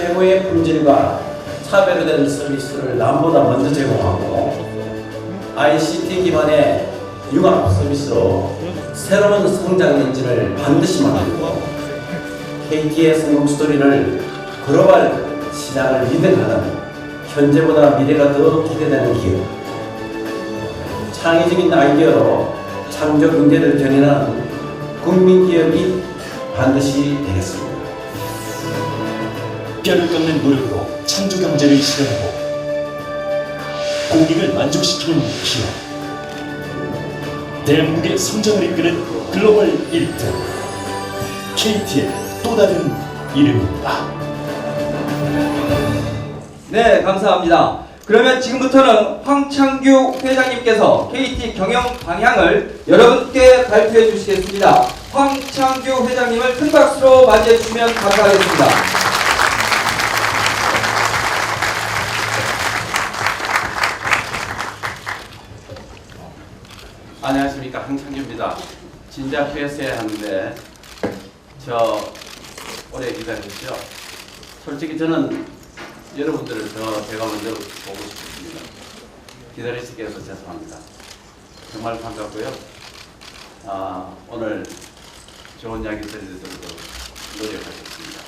최고의 품질과 차별화된 서비스를 남보다 먼저 제공하고 ICT 기반의 융합 서비스로 새로운 성장 엔진을 반드시 만들고 KT의 성공 스토리를 글로벌 시장을 리드하는 현재보다 미래가 더 기대되는 기업, 창의적인 아이디어로 창조 경제를 견인하는 국민기업이 반드시 되겠습니다. 뼈를 깎는 노력으로 창조 경제를 실현하고 고객을 만족시키는 기업, 대한민국의 성장을 이끄는 글로벌 1등 KT의 또 다른 이름입니다. 네, 감사합니다. 그러면 지금부터는 황창규 회장님께서 KT 경영 방향을 여러분께 발표해 주시겠습니다. 황창규 회장님을 큰 박수로 맞이해 주시면 감사하겠습니다. 안녕하십니까, 황창규입니다. 진작 했어야 하는데 오래 기다렸죠. 솔직히 저는 여러분들을 제가 먼저 보고 싶습니다. 기다리시게 해서 죄송합니다. 정말 반갑고요. 오늘 좋은 이야기 들려드리도록 노력하겠습니다.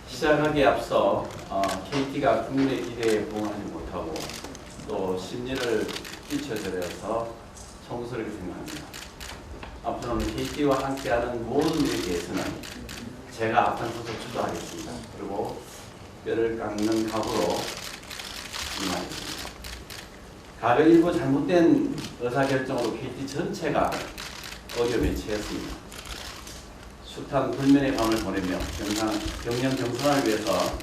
시작하기에 앞서 KT가 국민의 기대에 부응하지 못하고 또 심리를 끼쳐드려서 청소를 생각합니다. 앞으로는 KT와 함께하는 모든 일에 대해서는 제가 앞장서서 주도하겠습니다. 그리고 뼈를 깎는 각오로 임하겠습니다. 가령 일부 잘못된 의사결정으로 KT 전체가 어려움에 처했습니다. 숱한 불면의 밤을 보내며 경영 경선을 위해서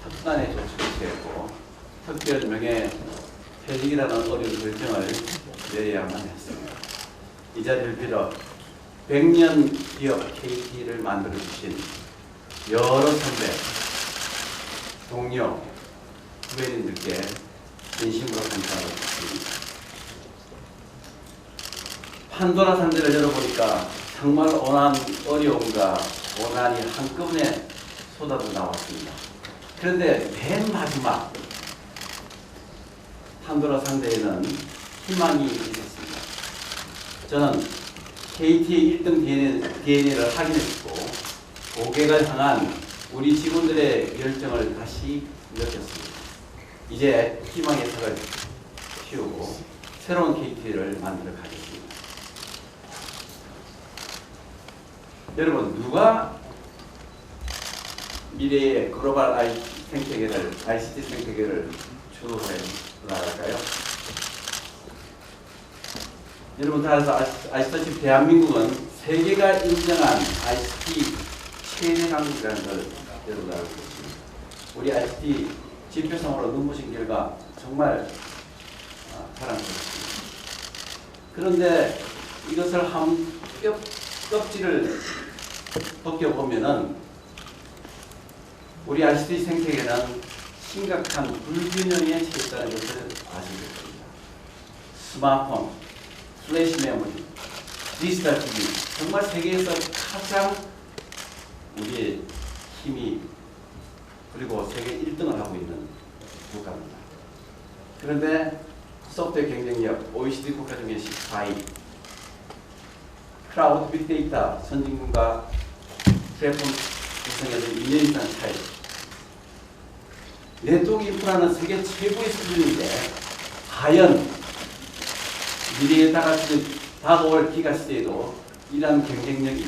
특단의 조치를 취했고 특별 명예 퇴직이라는 어려운 결정을 내려야만 했습니다. 이 자리를 빌어 100년 기업 KT를 만들어주신 여러 선배, 동료, 후배님들께 진심으로 감사하고 싶습니다. 판도라 상자를 열어보니까 정말 어려움과 고난이 한꺼번에 쏟아져 나왔습니다. 그런데 맨 마지막 판도라 상자에는 희망이 있었습니다. 저는 KT의 1등 DNA를 확인했고 고객을 향한 우리 직원들의 열정을 다시 느꼈습니다. 이제 희망의 싹을 피우고 새로운 KT를 만들어 가겠습니다. 여러분, 누가 미래의 글로벌 ICT 생태계를 주도해 나갈까요? 여러분 다 아시다시피 대한민국은 세계가 인정한 ICT 최대 강국이라는 걸 여러분 알고 계십니다. 우리 ICT 지표상으로 눈부신 결과 정말 자랑스럽습니다. 그런데 이것을 한 껍질을 벗겨보면은 우리 ICT 생태계는 심각한 불균형에 처했다는 것을 아시게 됩니다. 스마트폰, 플래시 메모리, 디지털 TV, 정말 세계에서 가장 우리의 힘이 그리고 세계 1등을 하고 있는 국가입니다. 그런데 소프트웨어 경쟁력 OECD 국가 중에 14위, 클라우드 빅데이터 선진국과 플랫폼 구성에서 2년 이상 차이, 네트워크 인프라는 세계 최고의 수준인데 과연 미래에 다가올 기가 시대에도 이러한 경쟁력이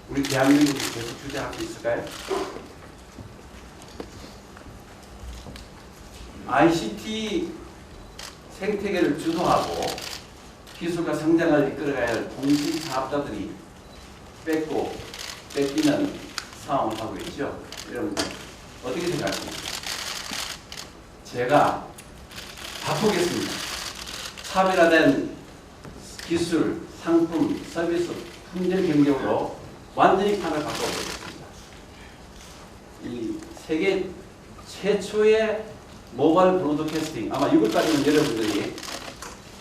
우리 대한민국이 계속 주장할 수 있을까요? ICT 생태계를 주도하고 기술과 성장을 이끌어가야 할 공식 사업자들이 뺏기는 상황을 하고 있죠. 여러분 어떻게 생각하십니까? 제가 바꾸겠습니다. 차별화된 기술, 상품, 서비스, 품질 경쟁으로 완전히 판을 바꿔보겠습니다. 이 세계 최초의 모바일 브로드캐스팅, 아마 6월까지는 여러분들이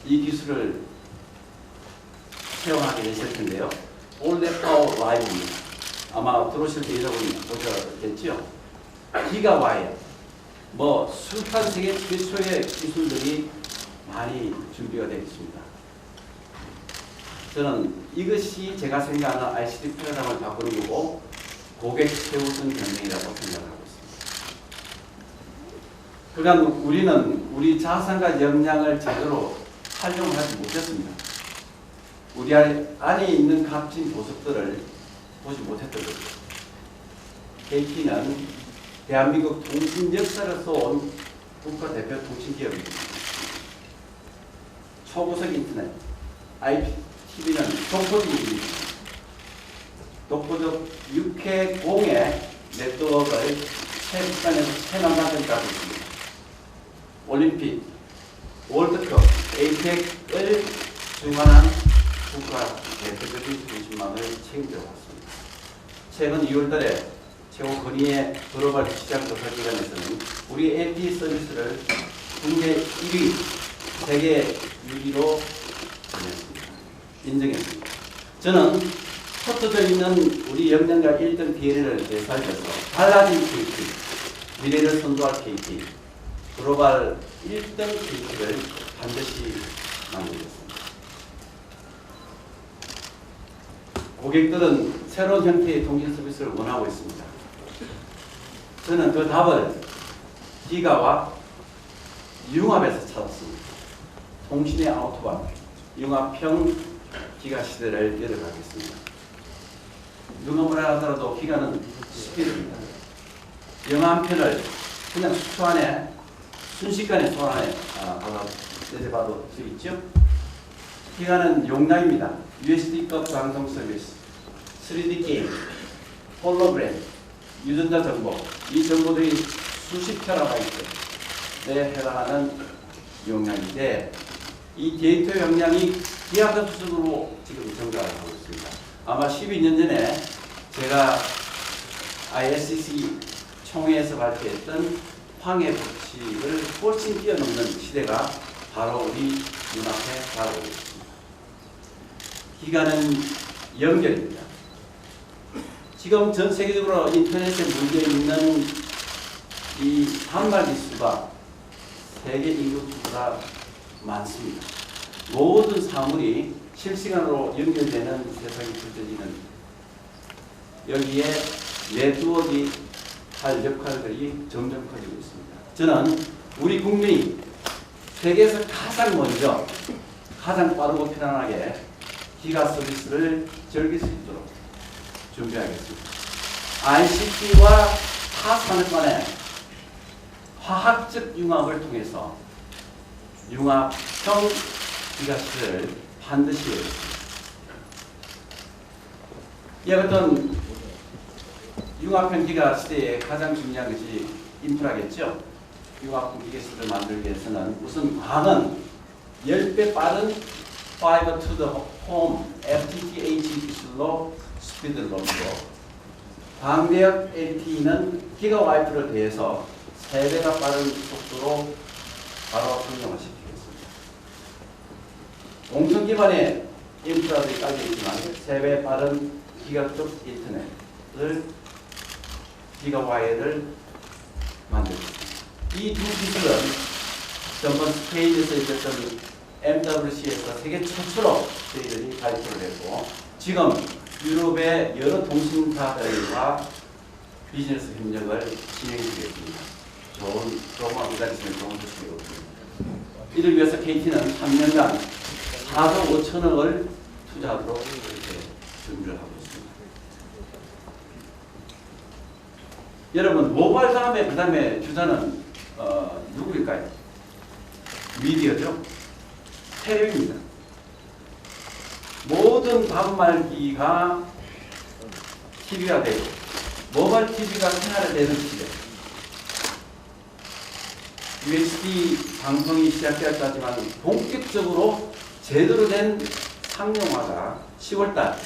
이 기술을 체험하게 되실 텐데요. 올넷 파워 라이브입니다. 아마 들어오실 때 여러분이 보셨겠죠? 기가와이어, 뭐 숱한 세계 최초의 기술들이 많이 준비가 되어 있습니다. 저는 이것이 제가 생각하는 ICT 패러다임을 바꾸는 거고 고객 최우선 경쟁이라고 생각하고 있습니다. 그러나 우리는 우리 자산과 역량을 제대로 활용하지 못했습니다. 우리 안에 있는 값진 보석들을 보지 못했던 거죠. KT는 대한민국 통신 역사로서 온 국가대표 통신기업입니다. 초고속 인터넷, IPTV는 독보적입니다. 독보적 6회 공의 네트워크를 최북단에서 최남단까지 있습니다. 올림픽, 월드컵, APEC을 중환한 국가 대표적인 통신망을 책임져 왔습니다. 최근 2월달에 최고 권위의 글로벌 시장 조사 기관에서는 우리 AP 서비스를 국내 1위, 세계 6위로 인정했습니다. 저는 흩어져 있는 우리 역량과 1등 DNA를 되살려서 달라진 KT, 미래를 선도할 KT, 글로벌 1등 KT를 반드시 만들겠습니다. 고객들은 새로운 형태의 통신 서비스를 원하고 있습니다. 저는 그 답을 기가와 융합에서 찾았습니다. 통신의 아우토바, 융합형 기가 시대를 열어가겠습니다. 누가 뭐라 하더라도 기가는 스피드입니다. 영화 한 편을 그냥 수초 안에 순식간에 손 안에 내려봐도 수 있죠. 기가는 용량입니다. USB급 방송 서비스, 3D 게임, 홀로그램, 유전자 정보, 이 정보들이 수십 테라바이트에 해당하는 용량인데 이 데이터 용량이 기하급수적으로 지금 증가를 하고 있습니다. 아마 12년 전에 제가 ISCC 총회에서 발표했던 황해 법칙을 훨씬 뛰어넘는 시대가 바로 우리 눈앞에 다가오고 있습니다. 기가는 연결입니다. 지금 전 세계적으로 인터넷에 물려 있는 이 단말기 수가 세계 인구수보다 많습니다. 모든 사물이 실시간으로 연결되는 세상이 펼쳐지는 여기에 네트워크가 할 역할들이 점점 커지고 있습니다. 저는 우리 국민이 세계에서 가장 먼저 가장 빠르고 편안하게 기가 서비스를 즐길 수 있도록 준비하겠습니다. ICT와 타 산업 간의 화학적 융합을 통해서 융합형 기가 시대를 반드시 열겠습니다. 이와 같은 융합형 기가 시대에 가장 중요한 것이 인프라겠죠. 융합형 기가 시대를 만들기 위해서는 우선 광은 10배 빠른 Fiber to the Home FTTH 기술로 스피드를 높이고 광대역 LTE는 기가 와이프를 더해서 3배가 빠른 속도로 바로 성장을 시키겠습니다. 공성 기반의 인프라들이 깔려 있지만 3배 빠른 기가급 인터넷을 기가와이어를 만들겠습니다. 이 두 기술은 전번 스페인에서 있었던 MWC에서 세계 최초로 저희들이 발표를 했고 지금 유럽의 여러 통신사들과 비즈니스 협력을 진행 중이겠습니다. 조금만 기다리시면 좋은 소식이 오겠습니다. 이를 위해서 KT는 3년간 4조 5천억을 투자하도록 이렇게 준비를 하고 있습니다. 여러분 모바일 다음에 그 다음에 주자는 누구일까요? 미디어죠. 텔레비입니다. 모든 단말기가 TV가 되고 모바일 TV가 생활화되는 시대. UHD 방송이 시작되었지만 본격적으로 제대로 된 상용화가 10월달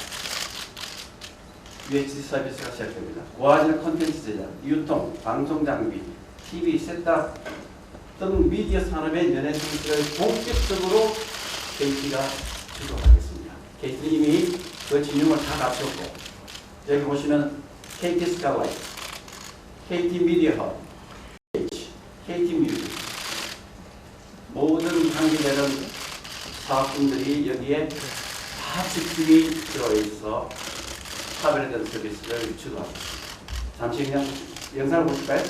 UHD 서비스가 시작됩니다. 고화질 콘텐츠 제작, 유통, 방송 장비, TV, 셋탑 등 미디어 산업의 연예 서비스를 본격적으로 KT가 주도하겠습니다. KT는 이미 그 진영을 다 갖췄고, 여기 보시면 KT 스카이라이트, KT 미디어 허브, KT 뮤직, 모든 관계되는 사업분들이 여기에 다 집중이 들어있어 차별화된 서비스를 주도합니다. 잠시 그냥 영상을 보실까요?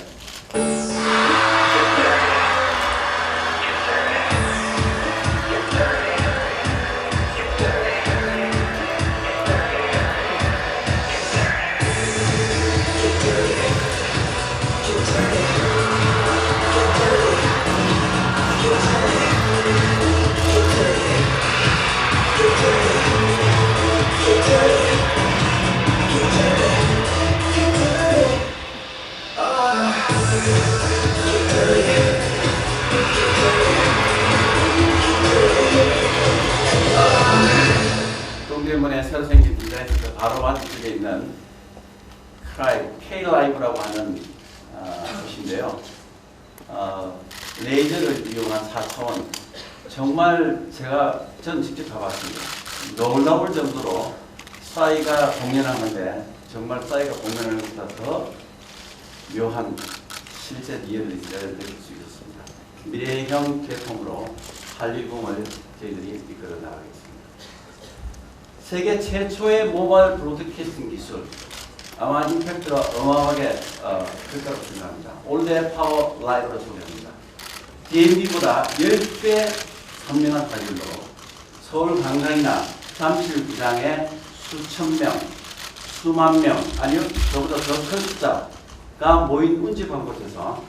동대문에 새로 생긴 디자인센터 바로 앞쪽에 있는 K-라이브라고 하는 곳인데요. 레이저를 이용한 4차원, 정말 전 직접 가봤습니다. 놀라울 정도로 싸이가 공연하는데 정말 싸이가 공연하는 것보다 더 묘한 실제 리얼리티를 느낄 수 있었습니다. 미래형 계통으로 한류붐을 저희들이 이끌어 나가겠습니다. 세계 최초의 모바일 브로드캐스팅 기술, 아마 임팩트가 어마어마하게 클 거라고 생각합니다. 올드 파워 라이브로 소개합니다. DMB보다 10배 선명한 화질로 서울 관광이나 잠실구장에 수천 명, 수만 명, 아니요 저보다 더 큰 숫자가 모인 운집한 곳에서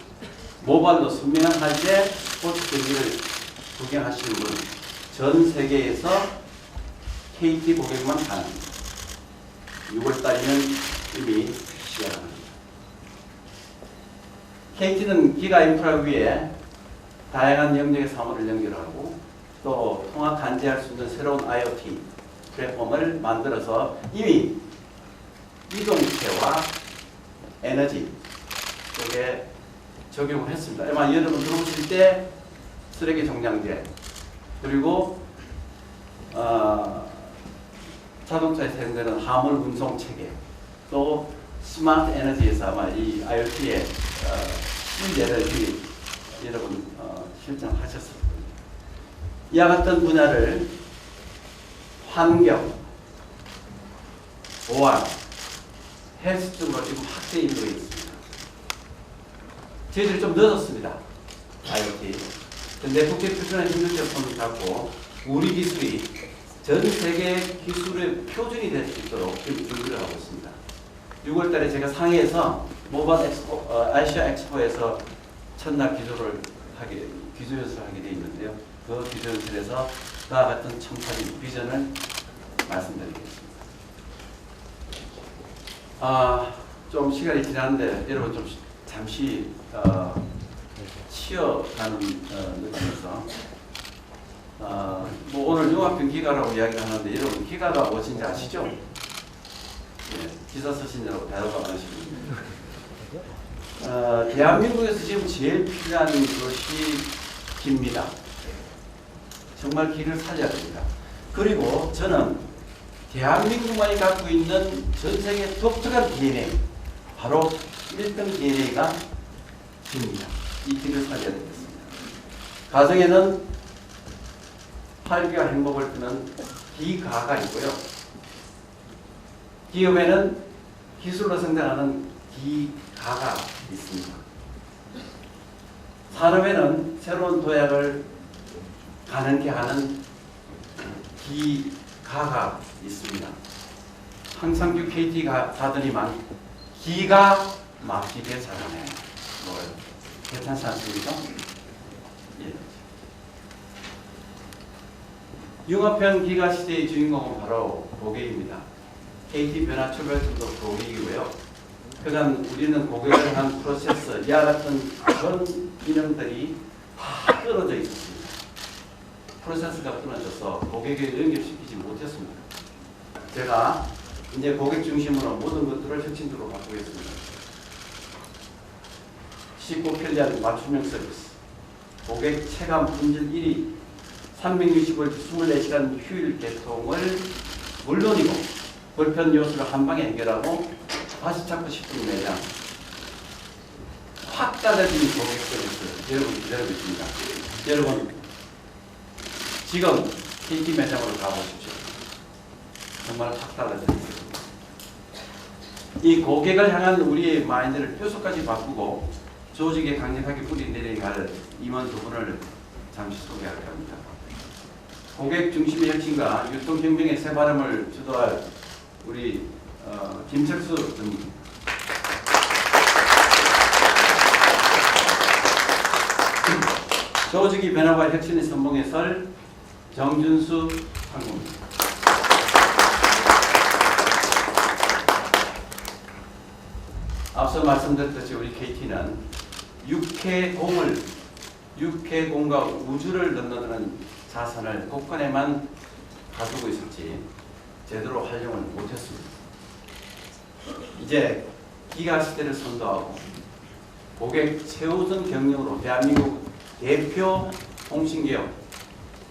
모바일로 선명한 화질의 스포츠 경기를 구경하시는 분, 전 세계에서 KT 고객만 가능합니다. 6월달이면 이미 시작합니다. KT는 기가 인프라 위에 다양한 영역의 사물을 연결하고 또 통합 간제할 수 있는 새로운 IoT 플랫폼을 만들어서 이미 이동체와 에너지 쪽에 적용을 했습니다. 아마 여러분 들어오실 때 쓰레기 정량제, 그리고 자동차에 사용되는 화물 운송 체계, 또 스마트 에너지에서 아마 이 IoT의 신뢰를 여러분 실천하셨을 겁니다. 이와 같은 분야를 환경, 보안, 헬스 쪽으로 지금 확대 인도해 있습니다. 저희들이 좀 늦었습니다. IoT. 근데 국제 표준화 힘들게 손을 잡고 우리 기술이 전 세계 기술의 표준이 될 수 있도록 지금 준비를 하고 있습니다. 6월달에 제가 상해에서 모바일 엑스포, 아시아 엑스포에서 첫날 기조연설을 하게 되어 있는데요. 그 기조연설에서 그와 같은 청사진 비전을 말씀드리겠습니다. 좀 시간이 지났는데 여러분 좀 잠시 쉬어가는 느낌에서 뭐 오늘 융합형 기가라고 이야기를 하는데 여러분 기가가 무엇인지 아시죠? 예, 기사 쓰신 여러분 대화가 많으십니다. 대한민국에서 지금 제일 필요한 것이 기입니다. 정말 기를 살려야 됩니다. 그리고 저는 대한민국만이 갖고 있는 전 세계 독특한 DNA, 바로 1등 DNA가 기입니다. 이 기를 살려야 되겠습니다. 가정에는 활기와 행복을 주는 기가가 있고요. 기업에는 기술로 성장하는 기가가 있습니다. 산업에는 새로운 도약을 가능케 하는 기가가 있습니다. 항상규 KT 가더니만 기가 막히게 잘하네. 뭐요? 괜찮지 않습니까? 예. 융합형 기가 시대의 주인공은 바로 고객입니다. KT 변화 초별점도 고객이고요. 그간 우리는 고객을 향한 프로세서, 이와 같은 그런 기능들이 다 끊어져 있었습니다. 프로세스가 끊어져서 고객을 연결시키지 못했습니다. 제가 이제 고객 중심으로 모든 것들을 혁신적으로 바꾸겠습니다. 쉽고 편리한 맞춤형 서비스, 고객 체감 품질 1위, 365일 24시간 휴일 개통을 물론이고 불편 요소를 한 방에 해결하고 다시 찾고 싶은 매장, 확 따라진 고객 서비스 여러분 기다리고 있습니다. 여러분 지금 KT 매장으로 가보십시오. 정말 확 따라져 있습니다. 이 고객을 향한 우리의 마인드를 뼛속까지 바꾸고 조직에 강력하게 뿌리내려야 할 임원 두 분을 잠시 소개할 겁니다. 고객 중심의 혁신과 유통혁명의 새 발음을 주도할 우리 김철수 전무입니다. 조직이 변화와 혁신의 선봉에 설 정준수 상무입니다. 앞서 말씀드렸듯이 우리 KT는 육해공과 우주를 넘나드는 자산을 국권에만 가두고 있었지 제대로 활용을 못했습니다. 이제 기가 시대를 선도하고 고객 최우선 경영으로 대한민국 대표 통신기업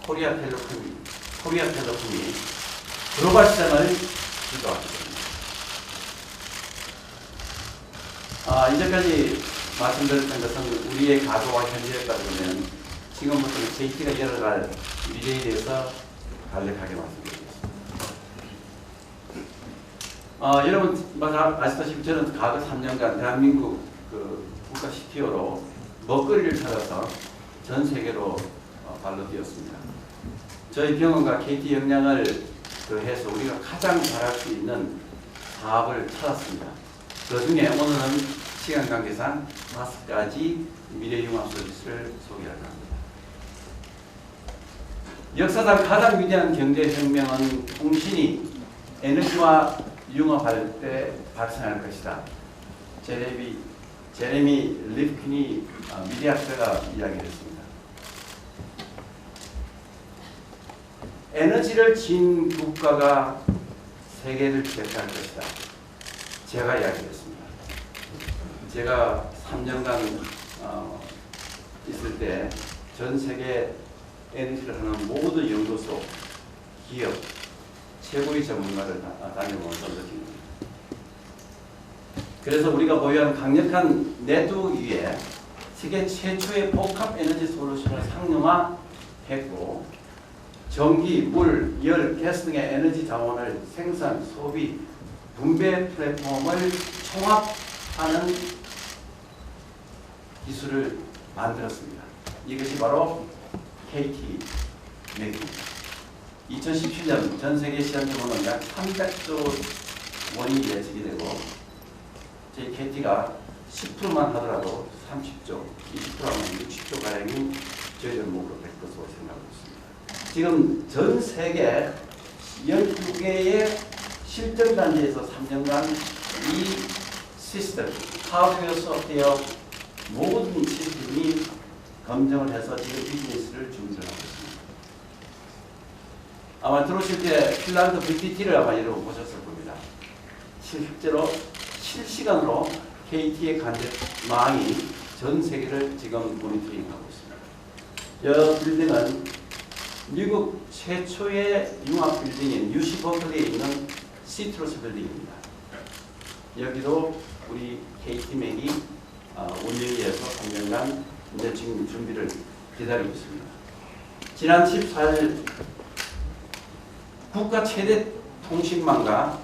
코리아텔레콤이 글로벌 시장을 주도하겠습니다. 이제까지 말씀드렸던 것은 우리의 과거와 현재였다 보면 지금부터는 KT가 열어갈 미래에 대해서 간략하게 말씀드리겠습니다. 여러분 아시다시피 저는 과거 3년간 대한민국 국가 CTO로 먹거리를 찾아서 전 세계로 발로 뛰었습니다. 저희 병원과 KT 역량을 해서 우리가 가장 잘할 수 있는 사업을 찾았습니다. 그 중에 오늘은 시간 관계상 5가지 미래융합 서비스를 소개할 겁니다. 역사상 가장 위대한 경제혁명은 통신이 에너지와 융합할 때 발생할 것이다. 제레미 리프킨이 미래학자가 이야기했습니다. 에너지를 진 국가가 세계를 대표할 것이다. 제가 이야기했습니다. 제가 3년간 있을 때 전 세계 에너지를 하는 모든 연구소, 기업, 최고의 전문가를 다녀보면서 느낍니다. 그래서 우리가 보유한 강력한 네트워크 위에 세계 최초의 복합 에너지 솔루션을 상용화했고 전기, 물, 열, 가스 등의 에너지 자원을 생산, 소비, 분배 플랫폼을 총합하는 기술을 만들었습니다. 이것이 바로 KT 맥입니다. 2017년 전 세계 시장 규모는 약 300조 원이 예측이 되고 저희 KT가 10%만 하더라도 30조, 20%하면 60조 가량이 저희들 목으로 될 것으로 생각하고 있습니다. 지금 전 세계 12개의 실전 단지에서 3년간 이 시스템, 하드웨어, 소프트웨어 모든 시스템이 검증을 해서 지금 비즈니스를 준비하고 있습니다. 아마 들어오실 때 핀란드 VTT를 아마 여러분 보셨을 겁니다. 실제로 실시간으로 KT의 관제망이 전 세계를 지금 모니터링하고 있습니다. 이 빌딩은 미국 최초의 융합 빌딩인 UC 버클리에 있는 시트러스 빌딩입니다. 여기도 우리 KT맥이 운영위에서 3년간 이제 지금 준비를 기다리고 있습니다. 지난 14일 국가 최대 통신망과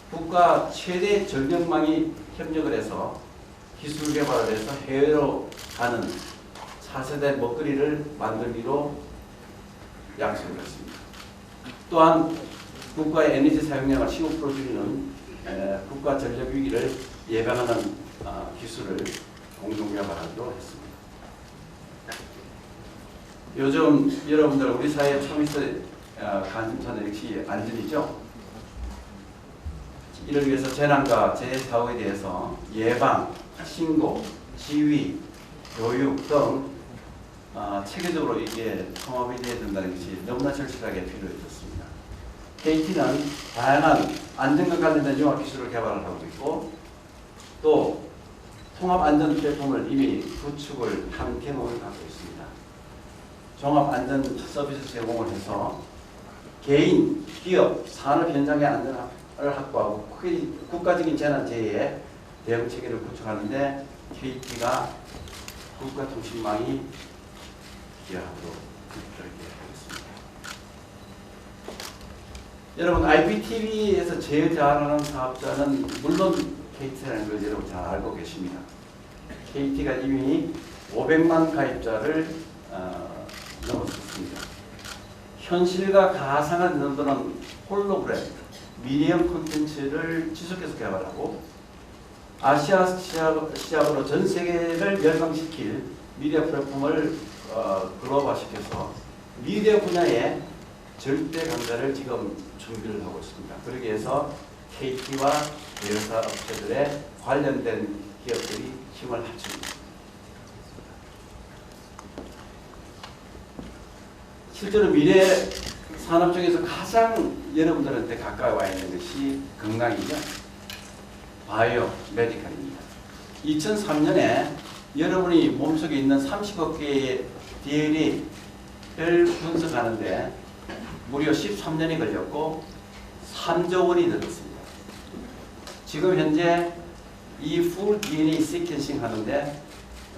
국가 최대 전력망이 협력을 해서 기술 개발을 해서 해외로 가는 4세대 먹거리를 만들기로 약속을 했습니다. 또한 국가의 에너지 사용량을 15% 줄이는 국가 전력 위기를 예방하는 기술을 공동 개발하기로 했습니다. 요즘 여러분들 우리 사회에 처음 있을 관심사는 역시 안전이죠. 이를 위해서 재난과 재해 사고에 대해서 예방, 신고, 지휘, 교육 등 체계적으로 이게 통합이 되어야 된다는 것이 너무나 절실하게 필요해졌습니다. KT는 다양한 안전과 관련된 융합 기술을 개발을 하고 있고 또 통합 안전 플랫폼을 이미 구축을 한 경험을 갖고 있습니다. 종합 안전 서비스 제공을 해서 개인, 기업, 산업 현장의 확보하고 국가적인 재난재해에 대응 체계를 구축하는데 KT가 국가통신망이 기여하도록 그렇게 하겠습니다. 여러분 IPTV에서 제일 잘하는 사업자는 물론 KT라는 걸 여러분 잘 알고 계십니다. KT가 이미 500만 가입자를 넘었습니다. 현실과 가상을 넘보는 홀로그램, 미디엄 콘텐츠를 지속해서 개발하고 아시아 시작으로 전 세계를 멸망시킬 미디어 플랫폼을 글로벌화시켜서 미디어 분야에 절대 강자를 지금 준비를 하고 있습니다. 그러기 위해서 KT와 대여사 업체들의 관련된 기업들이 힘을 합칩니다. 실제로 미래 산업 중에서 가장 여러분들한테 가까이 와 있는 것이 건강이죠. 바이오 메디컬입니다. 2003년에 여러분이 몸속에 있는 30억 개의 DNA를 분석하는데 무려 13년이 걸렸고 3조 원이 들었습니다. 지금 현재 이 풀 DNA 시퀀싱 하는데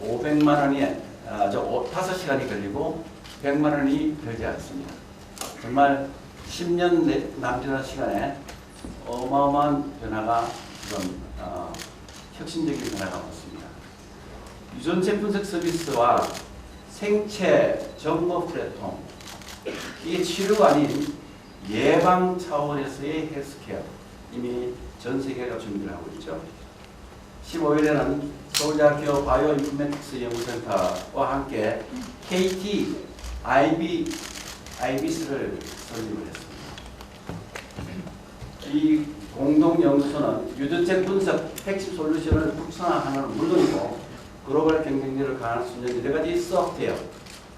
500만 원이 5시간이 걸리고 100만 원이 들지 않습니다. 정말 10년 남짓한 시간에 어마어마한 변화가 지금 혁신적인 변화가 왔습니다. 유전체 분석 서비스와 생체 정보 플랫폼, 이게 치료가 아닌 예방 차원에서의 헬스케어 이미 전 세계가 준비를 하고 있죠. 15일에는 서울대학교 바이오인포메틱스 연구센터와 함께 KT IBS를 설립을 했습니다. 이 공동연구소는 유전체 분석 핵심 솔루션을 국산화하는 물론이고 글로벌 경쟁력을 강화할 수 있는 여러 가지 소프트웨어,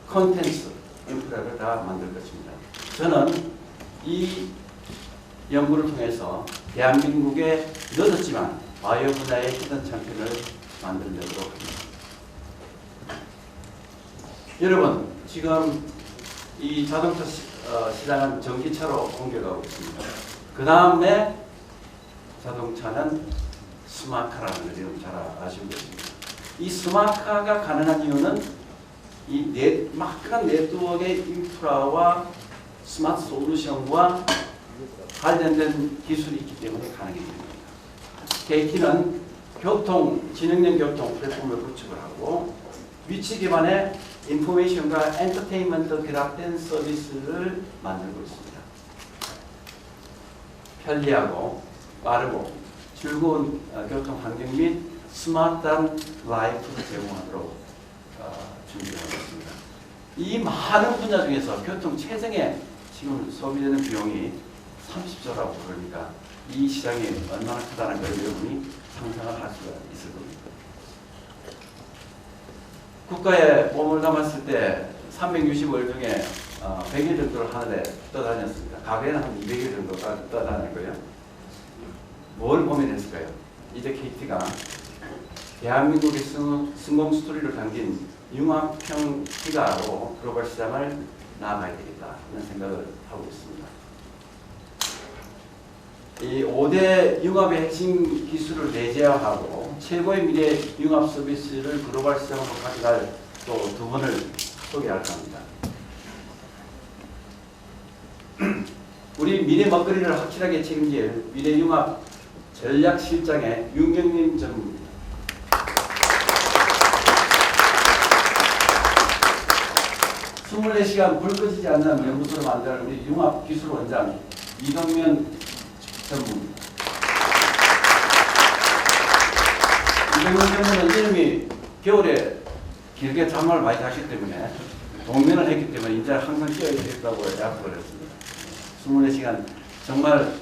콘텐츠, 인프라를 다 만들 것입니다. 저는 이 연구를 통해서 대한민국에 늦었지만 바이오 분야의 히든 챔피언을 만들어내도록 합니다. 여러분, 지금 이 자동차 시장은 전기차로 옮겨가고 있습니다. 그 다음에 자동차는 스마트카라는 걸 여러분 잘 아시고 계십니다. 이 스마트카가 가능한 이유는 이 막강한 네트워크의 인프라와 스마트 솔루션과 관련된 기술이 있기 때문에 가능해 됩니다. KT는 지능형 교통 플랫폼을 구축을 하고 위치 기반의 인포메이션과 엔터테인먼트 결합된 서비스를 만들고 있습니다. 편리하고 빠르고 즐거운 교통 환경 및 스마트한 라이프를 제공하도록 준비하고 있습니다. 이 많은 분야 중에서 교통 체증에 지금 소비되는 비용이 30조라고 그러니까 이 시장이 얼마나 크다는 걸 여러분이 상상을 할 수가 있을 겁니다. 국가에 몸을 담았을 때 365일 중에 100일 정도를 하늘에 떠다녔습니다. 과거에는 한 200일 정도가 떠다녔고요. 뭘 고민했을까요? 이제 KT가 대한민국의 성공 스토리를 담긴 융합형 기가로 글로벌 시장을 나아가야 되겠다 하는 생각을 하고 있습니다. 이 5대 융합의 핵심 기술을 내재화하고 최고의 미래 융합 서비스를 글로벌 시장으로 가져갈 또 두 분을 소개할까 합니다. 우리 미래 먹거리를 확실하게 책임질 미래 융합 전략실장의 윤경림 전무입니다. (24시간) 불 꺼지지 않는 연구소를 만드는 우리 융합기술원장 이동면 전무입니다. 이동면 전무는 이름이 겨울에 길게 잠을 많이 자기 때문에 동면을 했기 때문에 이제 항상 끼어야 되겠다고 약속을 했습니다. 24시간 정말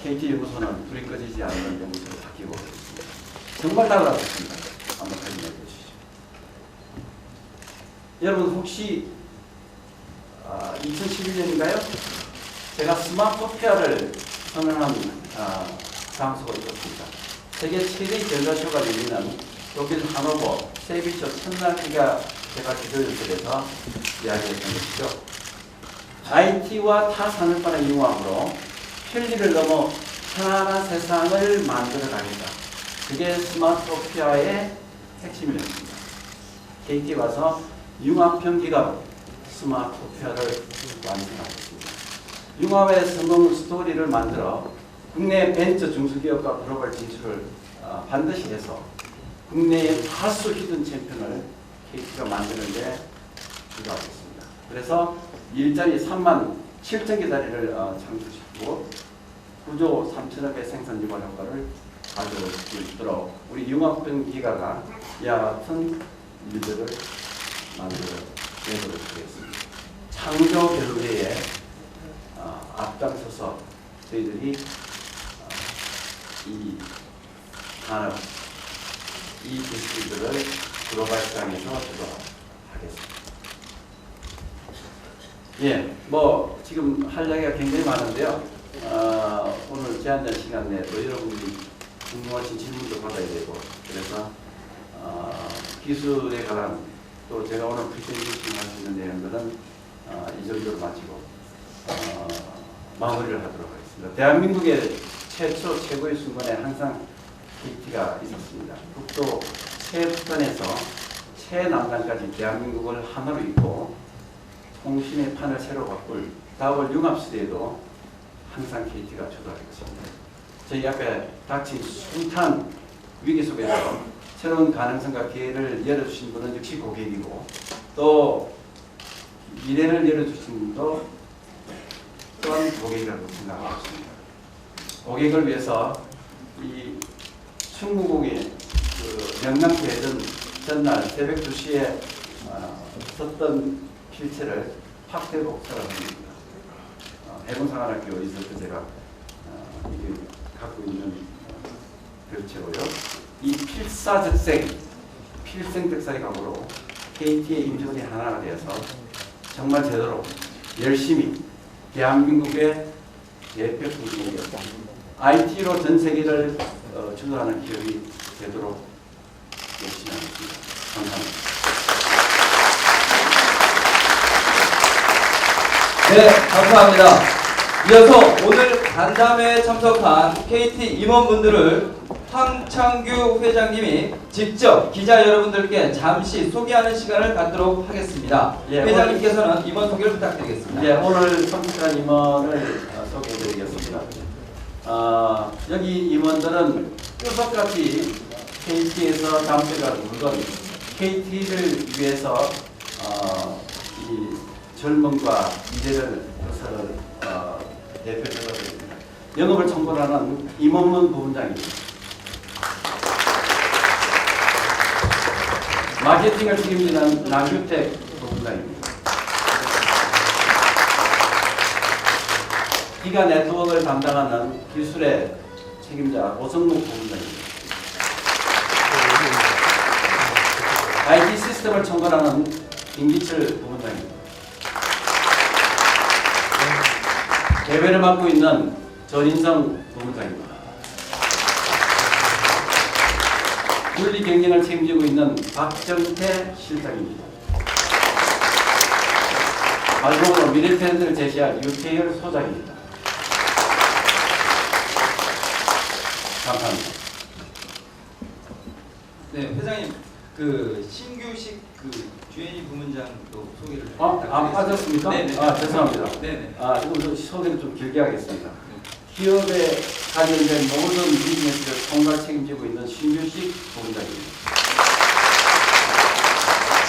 KT 연구소는 불이 꺼지지 않는 연구소를 바뀌고 있습니다. 정말 달라졌습니다. 한번 확인해 보시죠. 여러분 혹시 2011년인가요? 제가 스마트페어를 선언한 장소가 있었습니다. 세계 최대의 전자쇼가 열리는 독일 하노버 세비쇼 첫날기가 제가 기도연설에서 이야기했던 것이죠. IT와 타 산업간의 융합으로 편리를 넘어 편안한 세상을 만들어 가겠다. 그게 스마트오피아의 핵심이었습니다. KT 와서 융합형 기가로 스마트오피아를 완성하겠습니다. 융합의 성공 스토리를 만들어 국내 벤처 중소기업과 글로벌 진출을 반드시 해서 국내의 다수 히든 챔피언을 KT가 만드는 데 주도하겠습니다. 그래서 일자리 3만 7천 개 자리를 창출시키고 9조 3천억의 생산 유발 효과를 가져올 수 있도록 우리 융합형 기가가 이와 같은 일들을 만들어내도록 하겠습니다. 창조 밸류에 앞장서서 저희들이 이 산업, 이 기술들을 글로벌 시장에서 주도하겠습니다. 예, 뭐 지금 할 이야기가 굉장히 많은데요. 오늘 제한된 시간 내에 또 여러분들이 궁금하신 질문도 받아야 되고, 그래서 기술에 관한 또 제가 오늘 프레젠테이션 할 수 있는 내용들은 이 정도로 마치고 마무리를 하도록 하겠습니다. 대한민국의 최고의 순간에 항상 KT가 있었습니다. 국도 최북단에서 최남단까지 대한민국을 하나로 잇고 통신의 판을 새로 바꿀 다월 융합시대에도 항상 KT가 주도하겠습니다. 저희 앞에 닥친 숱한 위기 속에서 새로운 가능성과 기회를 열어주신 분은 역시 고객이고, 또 미래를 열어주신 분도 또한 고객이라고 생각하고 있습니다. 고객을 위해서 이 충무공의 명랑대전 전날 새벽 2시에 썼던 필체를 확대 복사를 합니다. 해군사관학교 있을 때 제가 이게 갖고 있는 별채고요. 이 필생득사의 각오로 KT의 임직원이 하나가 되어서 정말 제대로 열심히 대한민국의 대표 중심이었다. IT로 전 세계를 주도하는 기업이 되도록 열심히 하겠습니다. 감사합니다. 네, 감사합니다. 이어서 오늘 간담회에 참석한 KT 임원분들을 황창규 회장님이 직접 기자 여러분들께 잠시 소개하는 시간을 갖도록 하겠습니다. 예, 회장님께서는 임원 소개를 부탁드리겠습니다. 예, 오늘 선택한 임원을 소개해드리겠습니다. 여기 임원들은 뾰족같이 KT에서 담배가 물건 KT를 위해서 이 젊음과 미래를 대표적으로 됩니다. 영업을 총괄하는 임원문 부분장입니다. 마케팅을 책임지는 남규택 부분장입니다. 기가 네트워크를 담당하는 기술의 책임자 오성묵 부분장입니다. IT 시스템을 총괄하는 김기철 부분장입니다. 대회를 맡고 있는 전인성 부분장입니다. 분리 경영을 책임지고 있는 박정태 실장입니다. 마지막으로 미래 트렌드를 제시할 유태열 소장입니다. 감사합니다. 네, 회장님 신규식 주연이 부문장도 소개를 부탁드리겠습니다. 안 빠졌습니까? 네네. 죄송합니다. 네네. 지금 소개를 좀 길게 하겠습니다. 기업에 관련된 모든 비즈니스를 총괄 책임지고 있는 신규식 부문장입니다.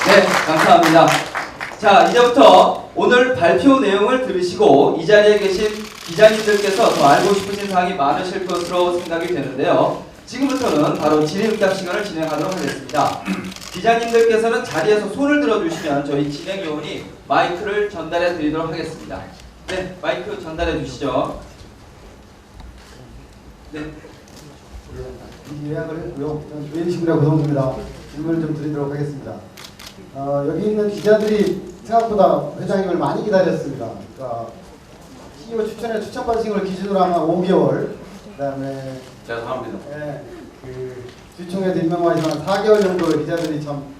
네, 감사합니다. 자, 이제부터 오늘 발표 내용을 들으시고 이 자리에 계신 기자님들께서 더 알고 싶으신 사항이 많으실 것으로 생각이 되는데요. 지금부터는 바로 질의응답 시간을 진행하도록 하겠습니다. 기자님들께서는 자리에서 손을 들어주시면 저희 진행요원이 마이크를 전달해 드리도록 하겠습니다. 네, 마이크 전달해 주시죠. 네. 예약을 했고요. 조현식이라고 고동입니다. 질문을 좀 드리도록 하겠습니다. 여기 있는 기자들이 생각보다 회장님을 많이 기다렸습니다. 그러니까 CEO 추천받으신 걸 기준으로 하면 5개월, 그다음에 죄송합니다. 주총에도 임명하지만 4개월 정도 기자들이 참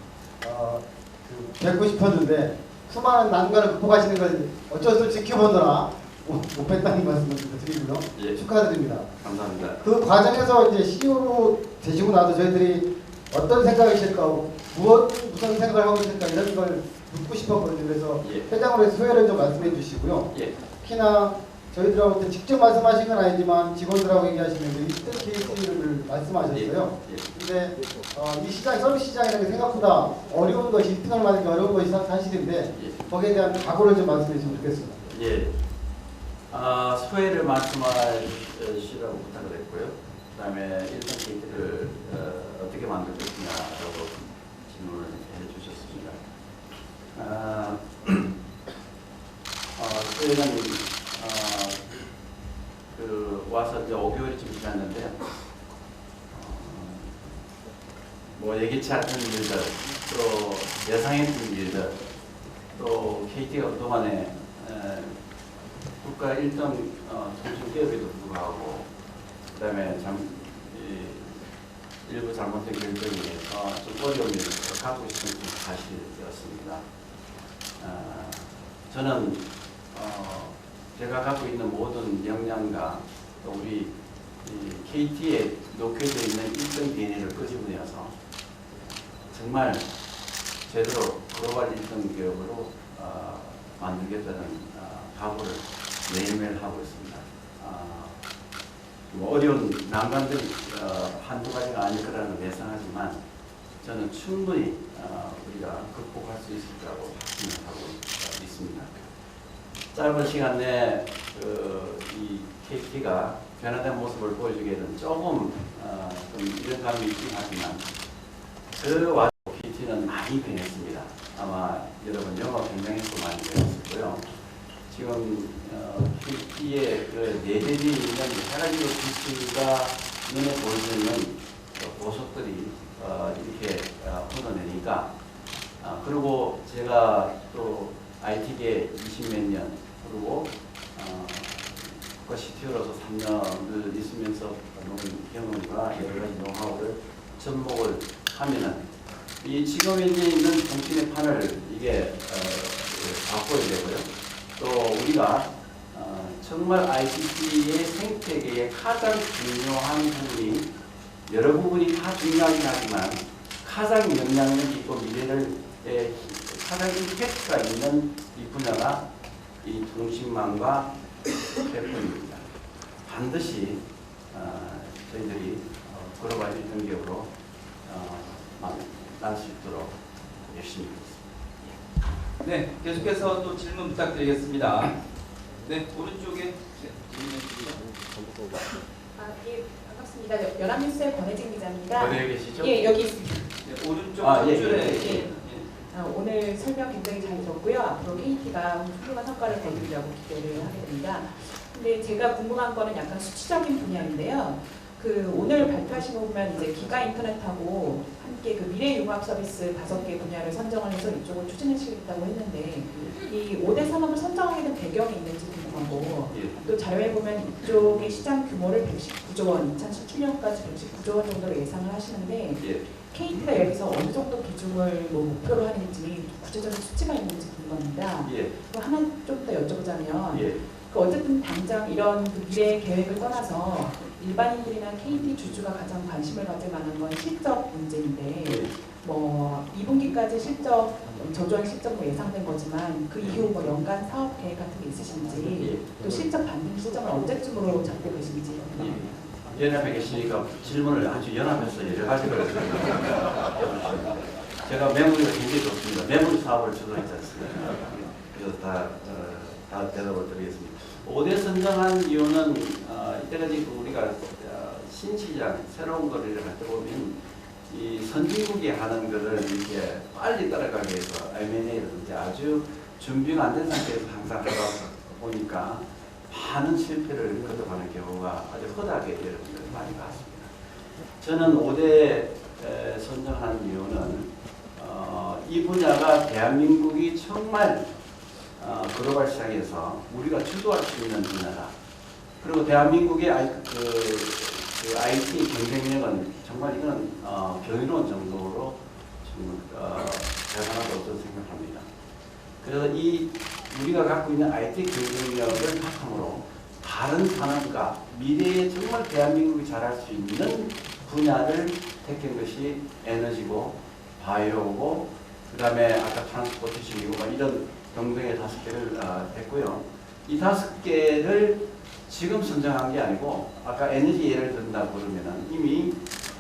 뵙고 싶었는데 수많은 난관을 극복하시는 걸 어쩔 수 없이 지켜보느라 못 뺐다는 말씀을 드리고요. 예. 축하드립니다. 감사합니다. 그 과정에서 이제 CEO로 되시고 나서 저희들이 어떤 생각이실까, 무슨 생각을 하고 있을까 이런 걸 묻고 싶었거든요. 그래서 예. 회장으로서 소회를 좀 말씀해 주시고요. 예. 특히나 저희들하고 직접 말씀하신 건 아니지만 직원들하고 얘기하시면서 1등 케이스를 말씀하셨어요. 예. 근데 이 시장, 서비스 시장이라는 게 생각보다 어려운 것이 1등을 만드는 게 어려운 것이 사실인데 예. 거기에 대한 각오를 좀 말씀해 주시면 좋겠습니다. 예. 소회를 말씀하시라고 부탁을 했고요. 그 다음에 1등 케이크를 어떻게 만들 것이냐라고 질문을 해주셨습니다. 소 회장님, 와서 이제 5개월이 좀 지났는데요. 뭐 예기치 않던 일들, 또 예상했던 일들, 또 KT가 그동안에 국가 1등 통신기업에도 불구하고 그다음에 일부 잘못된 결정에 의해서 좀 어려움을 갖고 있는 사실이었습니다. 저는 제가 갖고 있는 모든 역량과 또 우리 KT에 녹여져 있는 1등 DNA를 끄집어내서 정말 제대로 글로벌 1등 기업으로 만들겠다는 각오를 매일매일 하고 있습니다. 뭐 어려운 난관들이 한두 가지가 아닐 거라는 예상하지만 저는 충분히 우리가 극복할 수 있을 거라고 생각하고 있습니다. 짧은 시간 내에 이 KT가 변화된 모습을 보여주기에는 조금 좀 이런 감이 있긴 하지만 그 와중에 KT는 많이 변했습니다. 아마 여러분 영업 경쟁에서 많이 변했었고요. 지금 KT의 그 내재되어 있는 여러 가지 기술가 눈에 보이는 보석들이 이렇게 걷어내니까 그리고 제가 또 IT계 20몇 년 그리고 국가 CTO로서 3년을 있으면서 놓은 경험과 여러 가지 노하우를 접목을 하면은 이 지금 현재 있는 정신의 판을 이게 바꿔야 되고요. 또 우리가 정말 ICT의 생태계의 가장 중요한 부분이 여러 부분이 다 중요하긴 하지만 가장 영향력 있고 미래를 가장 임팩트가 있는 이 분야가 이 통신망과 플랫폼입니다. 반드시 저희들이 글로벌 1등 기업으로 날 수 있도록 열심히 하겠습니다. 네, 계속해서 또 질문 부탁드리겠습니다. 네, 오른쪽에 질문해 주시죠. 예, 반갑습니다. 연합뉴스의 권혜진 기자입니다. 어디에 계시죠? 예, 여기 있습니다. 네, 오른쪽 예, 줄에 예. 오늘 설명 굉장히 잘 들었고요. 앞으로 KT가 훌륭한 성과를 거두려고 기대를 하게 됩니다. 근데 제가 궁금한 거는 약간 수치적인 분야인데요. 오늘 발표하신 거 보면 이제 기가 인터넷하고 함께 미래 융합 서비스 5개 분야를 선정을 해서 이쪽을 추진하시겠다고 했는데 이 5대 산업을 선정하게 된 배경이 있는지 궁금하고 또 자료에 보면 이쪽의 시장 규모를 119조 원, 2017년까지 119조 원 정도로 예상을 하시는데 KT가 여기서 어느 정도 비중을 목표로 하는지 구체적인 수치가 있는지 궁금합니다. 또 하나 좀 더 여쭤보자면 어쨌든 당장 이런 미래 계획을 떠나서 일반인들이나 KT 주주가 가장 관심을 가질 만한 건 실적 문제인데 뭐 2분기까지 실적 저조한 실적 예상된 거지만 그 이후 뭐 연간 사업 계획 같은 게 있으신지 또 실적 반등 시점을 언제쯤으로 잡고 계신지 연합에 계시니까 질문을 아주 연합해서 여러 가지를 제가 매물이 굉장히 좋습니다. 매물 사업을 주도했지 않습니까? 그래서 다 대답을 드리겠습니다. 5대 선정한 이유는 이때까지 우리가 신시장 새로운 거를 할 때 보면 이 선진국이 하는 거를 이렇게 빨리 따라가기 위해서 M&A라든지 아주 준비가 안 된 상태에서 항상 하다 보니까 많은 실패를 거듭하는 경우가 아주 허다하게 여러분들 많이 봤습니다. 저는 5대 선정한 이유는 이 분야가 대한민국이 정말 글로벌 시장에서 우리가 주도할 수 있는 분야다. 그리고 대한민국의 IT 경쟁력은 정말 이건 경이로운 정도로 대단하다고 저는 생각합니다. 그래서 이 우리가 갖고 있는 IT 경쟁력을 바탕으로 다른 산업과 미래에 정말 대한민국이 잘할 수 있는 분야를 택한 것이 에너지고 바이오고 그다음에 아까 트랜스포테이션이고 이런 등등의 5개를 했고요. 이 5개를 지금 선정한 게 아니고 아까 에너지 예를 든다고 그러면은 이미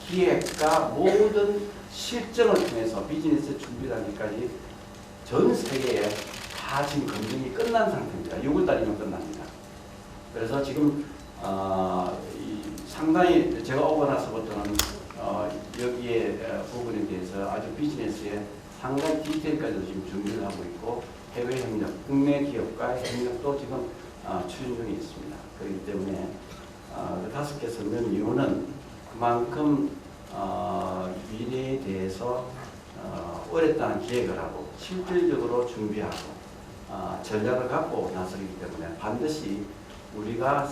기획과 모든 실증을 통해서 비즈니스 준비단계까지 전 세계에 다 지금 검증이 끝난 상태입니다. 6월달이면 끝납니다. 그래서 지금 상당히 제가 오고 나서부터는 여기에 부분에 대해서 아주 비즈니스에 상당히 디테일까지도 지금 준비를 하고 있고 해외 협력, 국내 기업과의 협력도 지금 추진 중에 있습니다. 그렇기 때문에 그 5개 선정 이유는 그만큼 미래에 대해서 오랫동안 기획을 하고 실질적으로 준비하고 전략을 갖고 나서기 때문에 반드시 우리가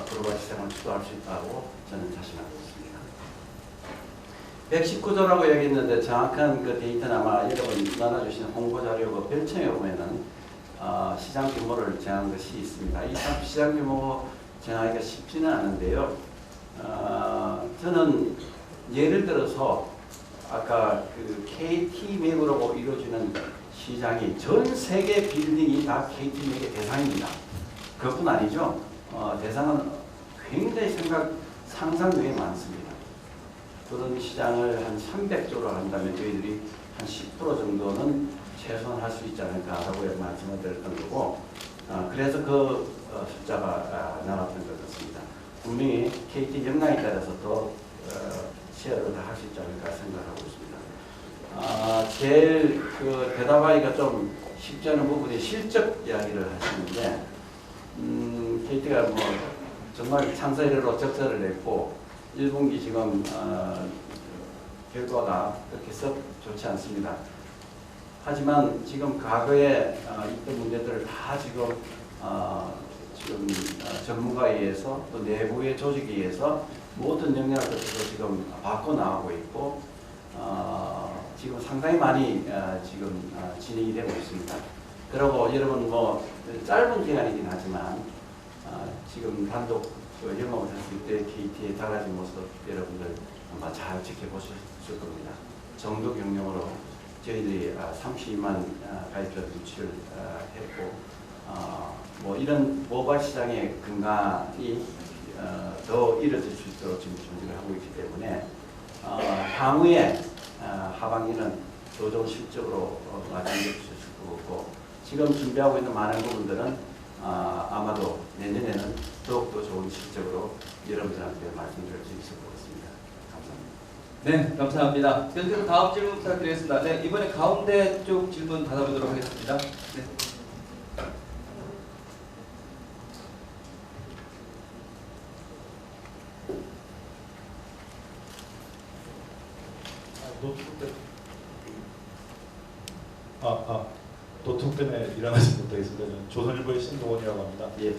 글로벌 시장을 주도할 수 있다고 저는 자신하고 있습니다. 119조라고 얘기했는데 정확한 그 데이터는 아마 여러분 나눠주신 홍보 자료 그 별청에 보면은 시장 규모를 정한 것이 있습니다. 이 시장 규모 정하기가 쉽지는 않은데요. 저는 예를 들어서 아까 그 KT 맥으로 이루어지는 시장이 전 세계 빌딩이 다 KT 맥의 대상입니다. 그것뿐 아니죠. 대상은 굉장히 상상 외에 많습니다. 그런 시장을 한 300조로 한다면 저희들이 한 10% 정도는 최소한 할 수 있지 않을까라고 말씀을 드렸던 거고, 그래서 그 숫자가 나왔던 것 같습니다. 분명히 KT 역량에 따라서 더 시야를 다 할 수 있지 않을까 생각하고 있습니다. 제일 그 대답하기가 좀 쉽지 않은 부분이 실적 이야기를 하시는데, KT가 뭐 정말 창사 이래로 적자를 냈고 1분기 지금 결과가 그렇게 썩 좋지 않습니다. 하지만 지금 과거에 있던 문제들을 다 지금 전문가에 의해서 또 내부의 조직에 의해서 모든 역량을 거쳐서 지금 바꿔 나가고 있고 지금 상당히 많이 지금 진행이 되고 있습니다. 그리고 여러분 뭐 짧은 기간이긴 하지만 지금 단독 영업을 했을 때 KT의 달라진 모습 여러분들 아마 잘 지켜보실 겁니다. 정도 경영으로 저희들이 32만 가입자 유치를 했고 뭐 이런 모바일 시장의 근간이 더 이뤄질 수 있도록 지금 준비를 하고 있기 때문에 향후에 하반기는 더 좋은 실적으로 말씀드릴 수 있을 거고 지금 준비하고 있는 많은 부분들은 아마도 내년에는 더욱더 좋은 실적으로 여러분들한테 말씀드릴 수 있을 것 같습니다. 감사합니다. 네, 감사합니다. 계속해서 다음 질문 부탁드리겠습니다. 네, 이번에 가운데 쪽 질문 받아보도록 하겠습니다. 네. 노트북 때문에 일어나지 못하겠습니다. 저는 조선일보의 신동원이라고 합니다. 예.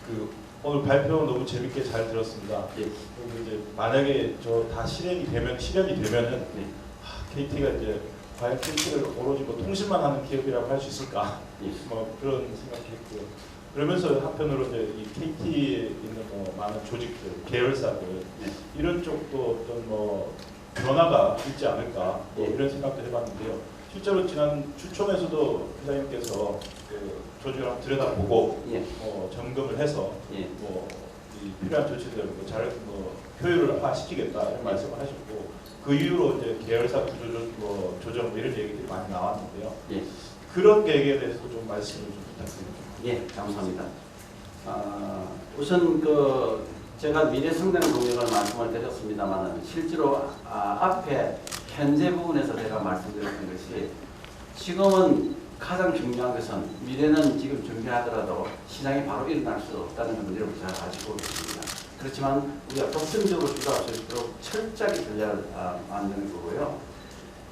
그 오늘 발표 너무 재밌게 잘 들었습니다. 예. 그리고 이제 만약에 저 다 실현이 되면은 예. KT가 이제 과연 KT를 오로지 뭐 통신만 하는 기업이라고 할 수 있을까? 예. 뭐 그런 생각했고요. 그러면서 한편으로 이제 이 KT에 있는 뭐 많은 조직들, 계열사들 예. 이런 쪽도 어떤 뭐 변화가 있지 않을까 뭐 예. 이런 생각도 해봤는데요. 실제로 지난 주총에서도 회장님께서 그 조직을 한번 들여다보고 예. 점검을 해서 예. 이 필요한 조치들을 잘 효율을 시키겠다 이런 말씀을 하셨고 그 이후로 이제 계열사 구조 조정 이런 얘기들이 많이 나왔는데요. 예. 그런 계획에 대해서도 좀 말씀을 좀 부탁드립니다. 예, 감사합니다. 우선 제가 미래 성장 동력을 말씀을 드렸습니다만 실제로 앞에 현재 부분에서 제가 말씀드렸던 것이 지금은 가장 중요한 것은 미래는 지금 준비하더라도 시장이 바로 일어날 수 없다는 건 여러분 잘 아시고 계십니다. 그렇지만 우리가 독점적으로 주도할 수 있도록 철저하게 전략을 만드는 거고요.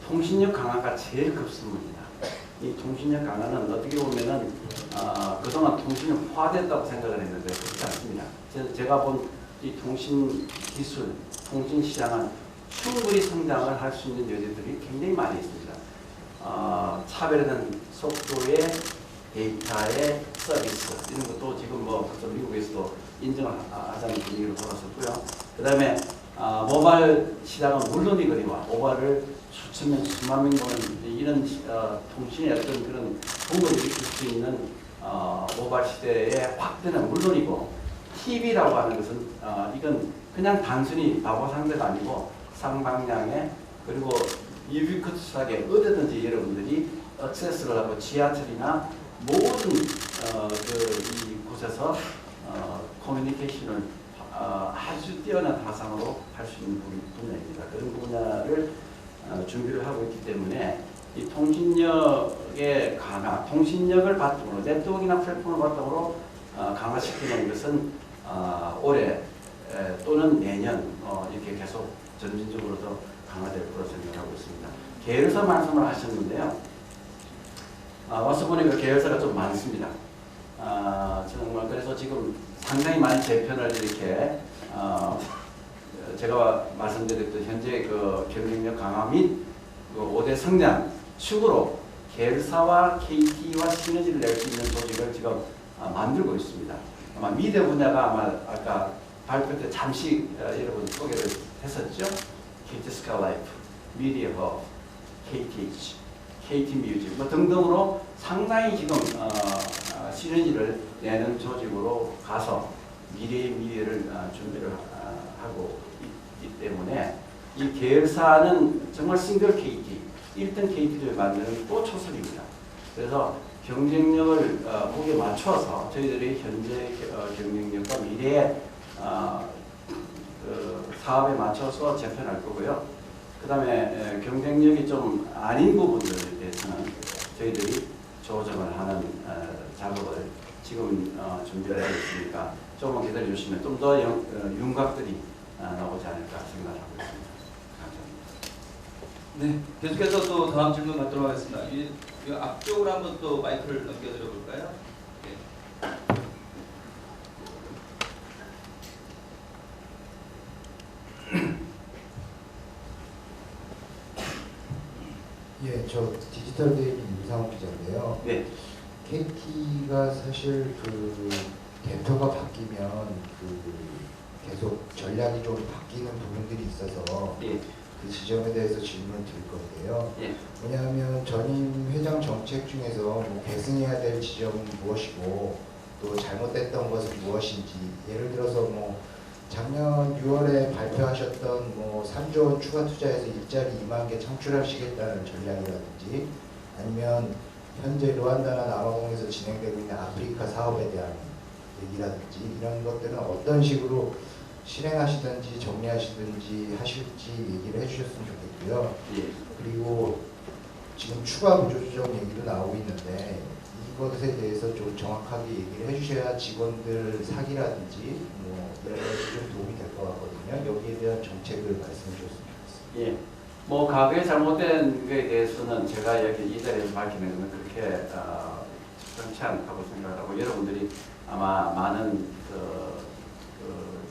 통신력 강화가 제일 급선무입니다. 이 통신력 강화는 어떻게 보면은 그동안 통신이 화됐다고 생각을 했는데 그렇지 않습니다. 제가 본 이 통신 기술, 통신 시장은 충분히 성장을 할 수 있는 여지들이 굉장히 많이 있습니다. 차별화된 속도의 데이터의 서비스 이런 것도 지금 뭐 미국에서도 인정하자는 분위기로 돌아섰고요. 그 다음에 모바일 시장은 물론이거니와 모바일을 수천 명, 수만 명 보는 이런 통신의 어떤 그런 공급을 일으킬 수 있는 모바일 시대의 확대는 물론이고 TV라고 하는 것은 이건 그냥 단순히 바보 상대가 아니고 쌍방향의 그리고 유비쿼터스하게 어디든지 여러분들이 액세스를 하고 지하철이나 모든 이곳에서 커뮤니케이션을 아주 뛰어난 화상으로 할 수 있는 분야입니다. 그런 분야를 준비를 하고 있기 때문에 이 통신력의 강화, 통신력을 바탕으로 네트워크나 플랫폼을 바탕으로 강화시키는 것은 올해 또는 내년 이렇게 계속 점진적으로 더 강화될 거로 생각하고 있습니다. 계열사 말씀을 하셨는데요. 와서 보니까 계열사가 좀 많습니다. 정말 그래서 지금 상당히 많은 재편을 이렇게 제가 말씀드렸던 현재 그 경쟁력 강화 및 그 5대 성장 축으로 계열사와 KT와 시너지를 낼 수 있는 조직을 지금 만들고 있습니다. 아마 미디어 분야가 아마 아까 발표 때 잠시 여러분 소개를 했었죠. KT 스카이라이프, 미디어 허브, KTH, KT 뮤직 뭐 등등으로 상당히 지금 시너지를 내는 조직으로 가서 미래의 미래를 준비를 하고 있기 때문에 이 계열사는 정말 싱글 KT, 1등 KT를 만드는 또 초석입니다. 그래서 경쟁력을 거기에 맞춰서 저희들이 현재 경쟁력과 미래의 그 사업에 맞춰서 재편할 거고요. 그 다음에 경쟁력이 좀 아닌 부분들에 대해서는 저희들이 조정을 하는 작업을 지금 준비를 하고 있으니까 조금만 기다려 주시면 좀 더 윤곽들이 나오지 않을까 생각하고 있습니다. 감사합니다. 네, 계속해서 또 다음 질문 받도록 하겠습니다. 이 앞쪽으로 한번 또 마이크를 넘겨드려 볼까요? 예, 저 디지털 데일리 임상훈 기자인데요. 네. KT가 사실 그 대표가 바뀌면 계속 전략이 좀 바뀌는 부분들이 있어서 예. 그 지점에 대해서 질문을 드릴 건데요. 예. 왜냐하면 전임 회장 정책 중에서 뭐 계승해야 될 지점은 무엇이고 또 잘못됐던 것은 무엇인지, 예를 들어서 뭐 작년 6월에 발표하셨던 뭐 3조 원 추가 투자해서 일자리 2만 개 창출하시겠다는 전략이라든지, 아니면 현재 르완다나 남아공에서 진행되고 있는 아프리카 사업에 대한 얘기라든지, 이런 것들은 어떤 식으로 실행하시든지 정리하시든지 하실지 얘기를 해주셨으면 좋겠고요. 예. 그리고 지금 추가 구조조정 얘기도 나오고 있는데 이것에 대해서 좀 정확하게 얘기를 해주셔야 직원들 사기라든지 뭐 이런 것이 좀 도움이 될 것 같거든요. 여기에 대한 정책을 말씀해 주셨으면 좋겠습니다. 예. 뭐 과거에 잘못된 것에 대해서는 제가 여기 이 자리에서 밝히는 것은 그렇게 적절치 않다고 생각하고, 여러분들이 아마 많은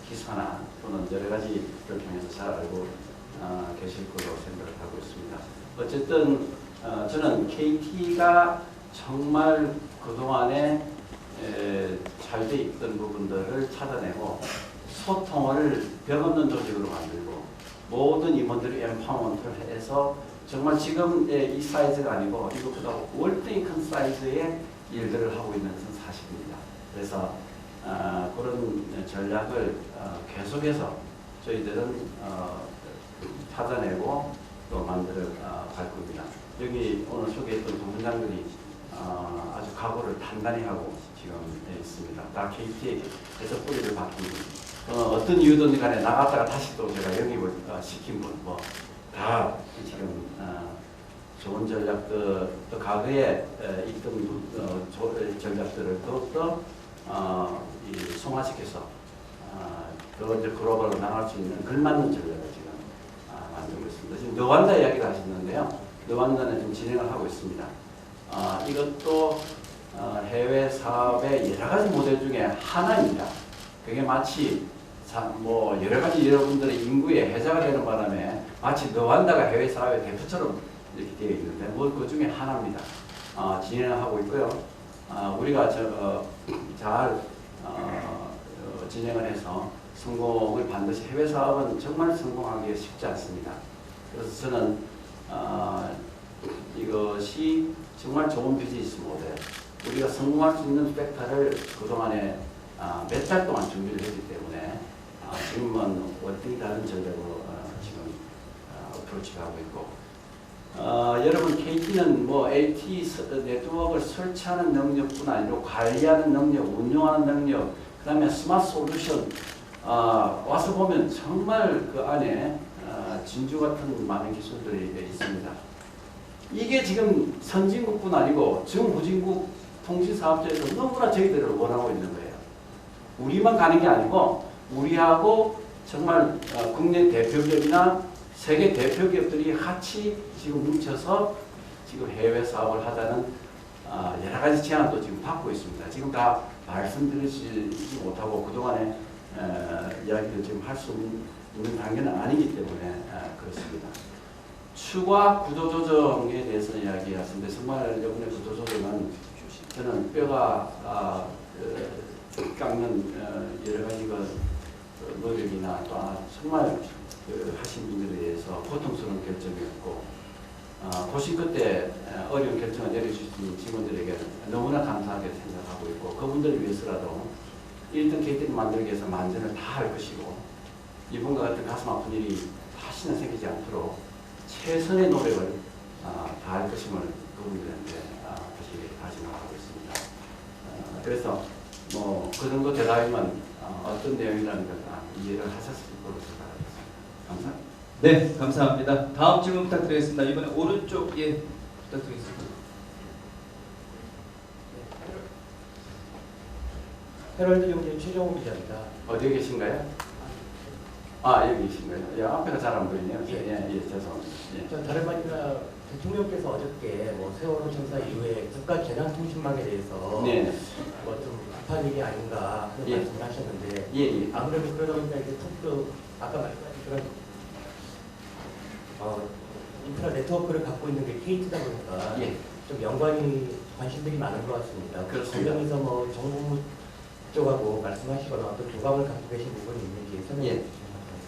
기사나 또는 여러 가지 걸 통해서 잘 알고 계실 거로 생각을 하고 있습니다. 어쨌든 저는 KT가 정말 그동안에 잘 돼 있던 부분들을 찾아내고 소통을 벽 없는 조직으로 만들고 모든 임원들이 엠파워먼트를 해서 정말 지금의 이 사이즈가 아니고 이것보다 월등히 큰 사이즈의 일들을 하고 있는 것은 사실입니다. 그래서 그런 전략을 계속해서 저희들은 찾아내고 또 만들어 갈 겁니다. 여기 오늘 소개했던 부분장들이 아주 각오를 단단히 하고 지금 있습니다. 다 KT에서 뿌리를 박힌 분, 어떤 이유든 간에 나갔다가 다시 또 제가 영입을 시킨 분, 뭐 다 지금 좋은 전략들, 또 과거에 있던 전략들을 더욱더 성화시켜서 더 이제 글로벌로 나갈 수 있는 걸맞는 전략을 지금 만들고 있습니다. 지금 르완다 이야기를 하셨는데요. 르완다는 지금 진행을 하고 있습니다. 이것도 해외 사업의 여러 가지 모델 중에 하나입니다. 그게 마치 뭐 여러 가지 여러분들의 인구의 해자가 되는 바람에 마치 르완다가 해외 사업의 대표처럼 이렇게 되어 있는데 뭐 그 중에 하나입니다. 진행을 하고 있고요. 우리가 잘 진행을 해서 성공을 반드시 해외 사업은 정말 성공하기 쉽지 않습니다. 그래서 저는 이것이 정말 좋은 비즈니스 모델, 우리가 성공할 수 있는 팩터를 그동안에 몇 달 동안 준비를 했기 때문에 지금은 월등히 다른 전략으로 지금 어프로치를 하고 있고 여러분 KT는 뭐 LTE 네트워크를 설치하는 능력뿐 아니라 관리하는 능력, 운영하는 능력, 그 다음에 스마트 솔루션 와서 보면 정말 그 안에 진주 같은 많은 기술들이 있습니다. 이게 지금 선진국뿐 아니고 중후진국 통신사업자에서 너무나 저희들을 원하고 있는 거예요. 우리만 가는 게 아니고 우리하고 정말 국내 대표 기업이나 세계 대표 기업들이 같이 지금 뭉쳐서 지금 해외 사업을 하자는 여러 가지 제안도 지금 받고 있습니다. 지금 다 말씀드리지 못하고 그동안에 이야기를 지금 할 수 있는 단계는 아니기 때문에 그렇습니다. 추가 구조조정에 대해서 이야기하셨는데 정말 이번에 구조조정은 저는 뼈가 깎는 여러 가지 노력이나 또 정말 하신 분들에 대해서 고통스러운 결정이었고 도시 그때 어려운 결정을 내려주신 직원들에게 너무나 감사하게 생각하고 있고 그분들을 위해서라도 1등 KT를 만들기 위해서 만전을 다 할 것이고 이분과 같은 가슴 아픈 일이 다시는 생기지 않도록 최선의 노력을 다할 것임을 그분들한테 다시 다짐하고 있습니다. 그래서 뭐 그 정도 대답이면 어떤 내용이라는 걸 이해를 하셨을 거로 생각합니다. 감사합니다. 네, 감사합니다. 다음 질문 부탁드리겠습니다. 이번에 오른쪽 부탁드리겠습니다. 헤럴드 경제 최정호 기자입니다. 어디에 계신가요? 여기 계신가요? 예, 앞에가 잘 안 보이네요. 죄송합니다. 예. 저 다름 아니라 대통령께서 어저께 뭐 세월호 참사 이후에 국가 재난통신망에 대해서 뭐 좀 급한 일이 아닌가 하는 말씀을 하셨는데 아무래도 그러다 보니까 이제 톡도 아까 말씀하신 그런 인프라 네트워크를 갖고 있는 게 KT다 보니까 좀 연관이 관심들이 많은 것 같습니다. 그렇습니다. 관련해서 뭐 정부 쪽하고 말씀하시거나 어떤 교감을 갖고 계신 부분이 있는지 설명해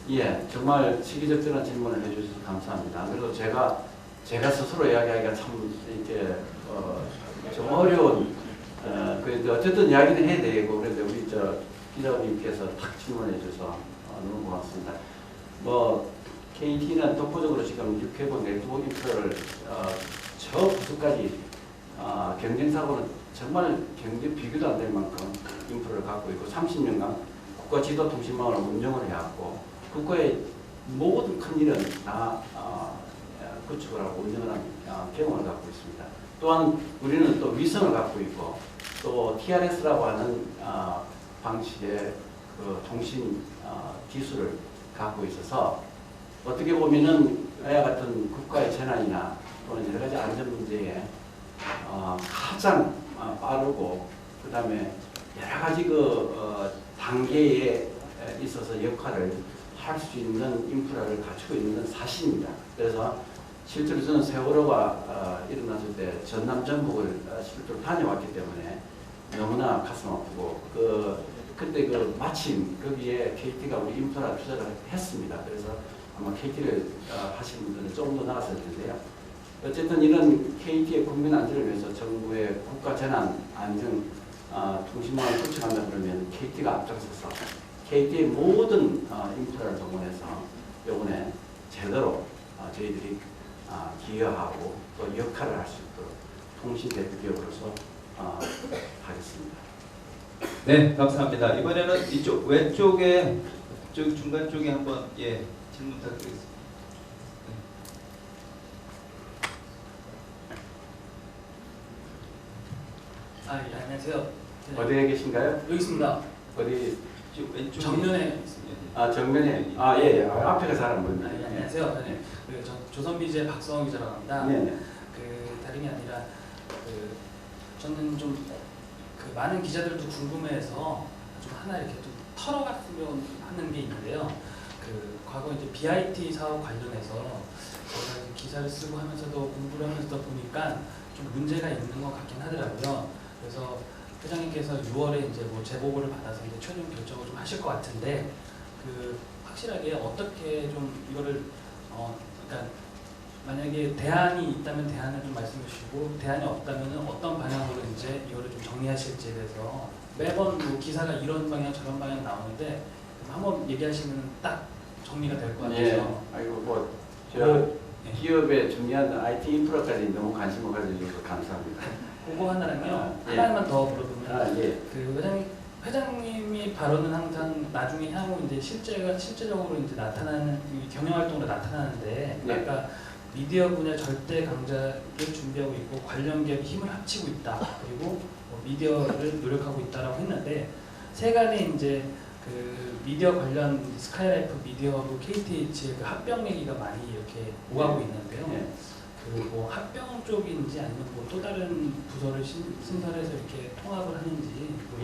주시면 정말 시기적절한 질문을 해주셔서 감사합니다. 그래도 제가 스스로 이야기하기가 참 이렇게 좀 어려운 그런데 어쨌든 이야기는 해야 되고 그런데 우리 기자님께서 탁 질문해 주셔서 너무 고맙습니다. 뭐 KT는 독보적으로 지금 6회번 네트워크 인프라를 저 부수까지 경쟁사고는 정말 비교도 안 될 만큼 인프라를 갖고 있고 30년간 국가 지도통신망을 운영을 해왔고 국가의 모든 큰 일은 다 구축을 하고 운영을 하는 경험을 갖고 있습니다. 또한 우리는 또 위성을 갖고 있고 또 TRS라고 하는 방식의 그 통신 기술을 갖고 있어서 어떻게 보면은 이와 같은 국가의 재난이나 또는 여러 가지 안전 문제에 가장 빠르고 그 다음에 여러 가지 단계에 있어서 역할을 할 수 있는 인프라를 갖추고 있는 건 사실입니다. 그래서 실제로 저는 세월호가 일어났을 때 전남 전북을 실제로 다녀왔기 때문에 너무나 가슴 아프고 그때 마침 거기에 KT가 우리 인프라 투자를 했습니다. 그래서 아마 KT를 하시는 분들은 조금 더 나았을 텐데요. 어쨌든 이런 KT의 국민 안전을 위해서 정부의 국가 재난 안전 통신망을 구축한다 그러면 KT가 앞장서서 KT의 모든 인프라를 동원해서 이번에 제대로 저희들이 기여하고 또 역할을 할 수 있도록 통신 대표기업으로서 하겠습니다. 네, 감사합니다. 이번에는 이쪽 왼쪽에 중간 쪽에 한번 질문 부탁드리겠습니다. 안녕하세요. 어디에 계신가요? 여기 있습니다. 어디? 왼쪽 정면에 있습니다. 정면에. 앞에가 잘 안 보입니다. 안녕하세요. 네. 저 조선비제 박성호 기자라고 합니다. 네. 다름이 아니라 저는 좀 많은 기자들도 궁금해서 좀 하나 이렇게 좀 털어갔으면 하는 게 있는데요. 과거 이제 BIT 사업 관련해서 제가 기사를 쓰고 하면서도 공부를 하면서 보니까 좀 문제가 있는 것 같긴 하더라고요. 그래서 회장님께서 6월에 이제 뭐 재보고를 받아서 이제 최종 결정을 좀 하실 것 같은데 그 확실하게 어떻게 좀 이거를 그러니까 만약에 대안이 있다면 대안을 좀 말씀해 주시고 대안이 없다면 어떤 방향으로 이제 이거를 좀 정리하실지에 대해서 매번 뭐 기사가 이런 방향 저런 방향 나오는데 한번 얘기하시면 딱 정리가 될 것 같아서. 예. 아이고 저 기업의 중요한 IT 인프라까지 너무 관심을 가져주셔서 감사합니다. 그거 하나랑요. 예. 하나만 더 물어보면 예. 그 회장님이 발언은 항상 나중에 향후 이제 실제적으로 이제 나타나는 경영 활동으로 나타나는데 네. 아까 미디어 분야 절대 강자를 준비하고 있고 관련 기업이 힘을 합치고 있다. 그리고 뭐 미디어를 노력하고 있다라고 했는데 세간에 이제 그 미디어 관련 스카이라이프 미디어하고 KTH의 그 합병 얘기가 많이 이렇게 오가고 있는데요. 예. 그 뭐 합병 쪽인지 아니면 뭐 또 다른 부서를 신설해서 이렇게 통합을 하는지 뭐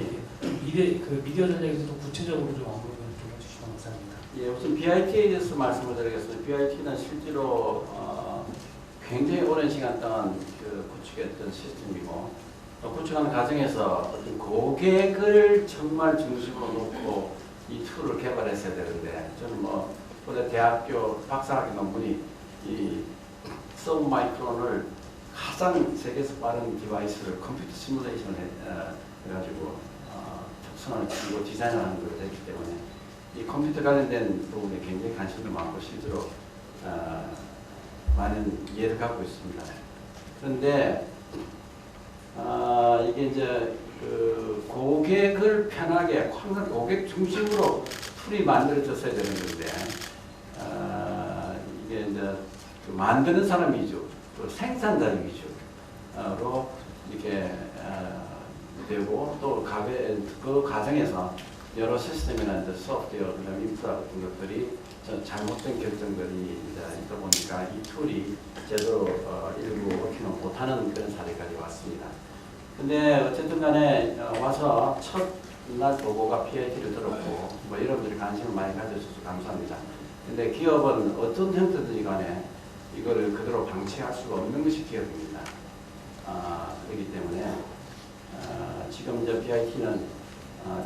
이렇게 미디어 전략에서 더 구체적으로 좀 언급을 좀 해주시면 감사합니다. 예, 우선 BIT에 대해서 말씀을 드리겠습니다. BIT는 실제로 굉장히 오랜 시간 동안 그 구축했던 시스템이고 또 구축하는 과정에서 어떤 고객을 정말 중심으로 놓고 이 툴을 개발했어야 되는데 저는 뭐 원래 대학교 박사학위 논문이 이 서브마이크론을 가장 세계에서 빠른 디바이스를 컴퓨터 시뮬레이션을 해가지고 특성을 지고 디자인을 하는 걸 했기 때문에 이 컴퓨터 관련된 부분에 굉장히 관심도 많고 실제로 많은 이해를 갖고 있습니다. 그런데 이게 이제 그 고객을 편하게 항상 고객 중심으로 툴이 만들어졌어야 되는 건데 이게 이제 그 만드는 사람 위주, 또 생산자 위주로 이렇게 되고 또 그 과정에서 여러 시스템이나 이제 소프트웨어, 그다음 인프라 같은 것들이 잘못된 결정들이 이제 있다 보니까 이 툴이 제대로 일부 워킹을 못하는 그런 사례까지 왔습니다. 근데 어쨌든 간에 와서 첫날 보고가 PIT를 들었고 뭐 여러분들이 관심을 많이 가져주셔서 감사합니다. 근데 기업은 어떤 형태든지 간에 이거를 그대로 방치할 수가 없는 것이 기업입니다. 그렇기 때문에 지금 이제 BIT는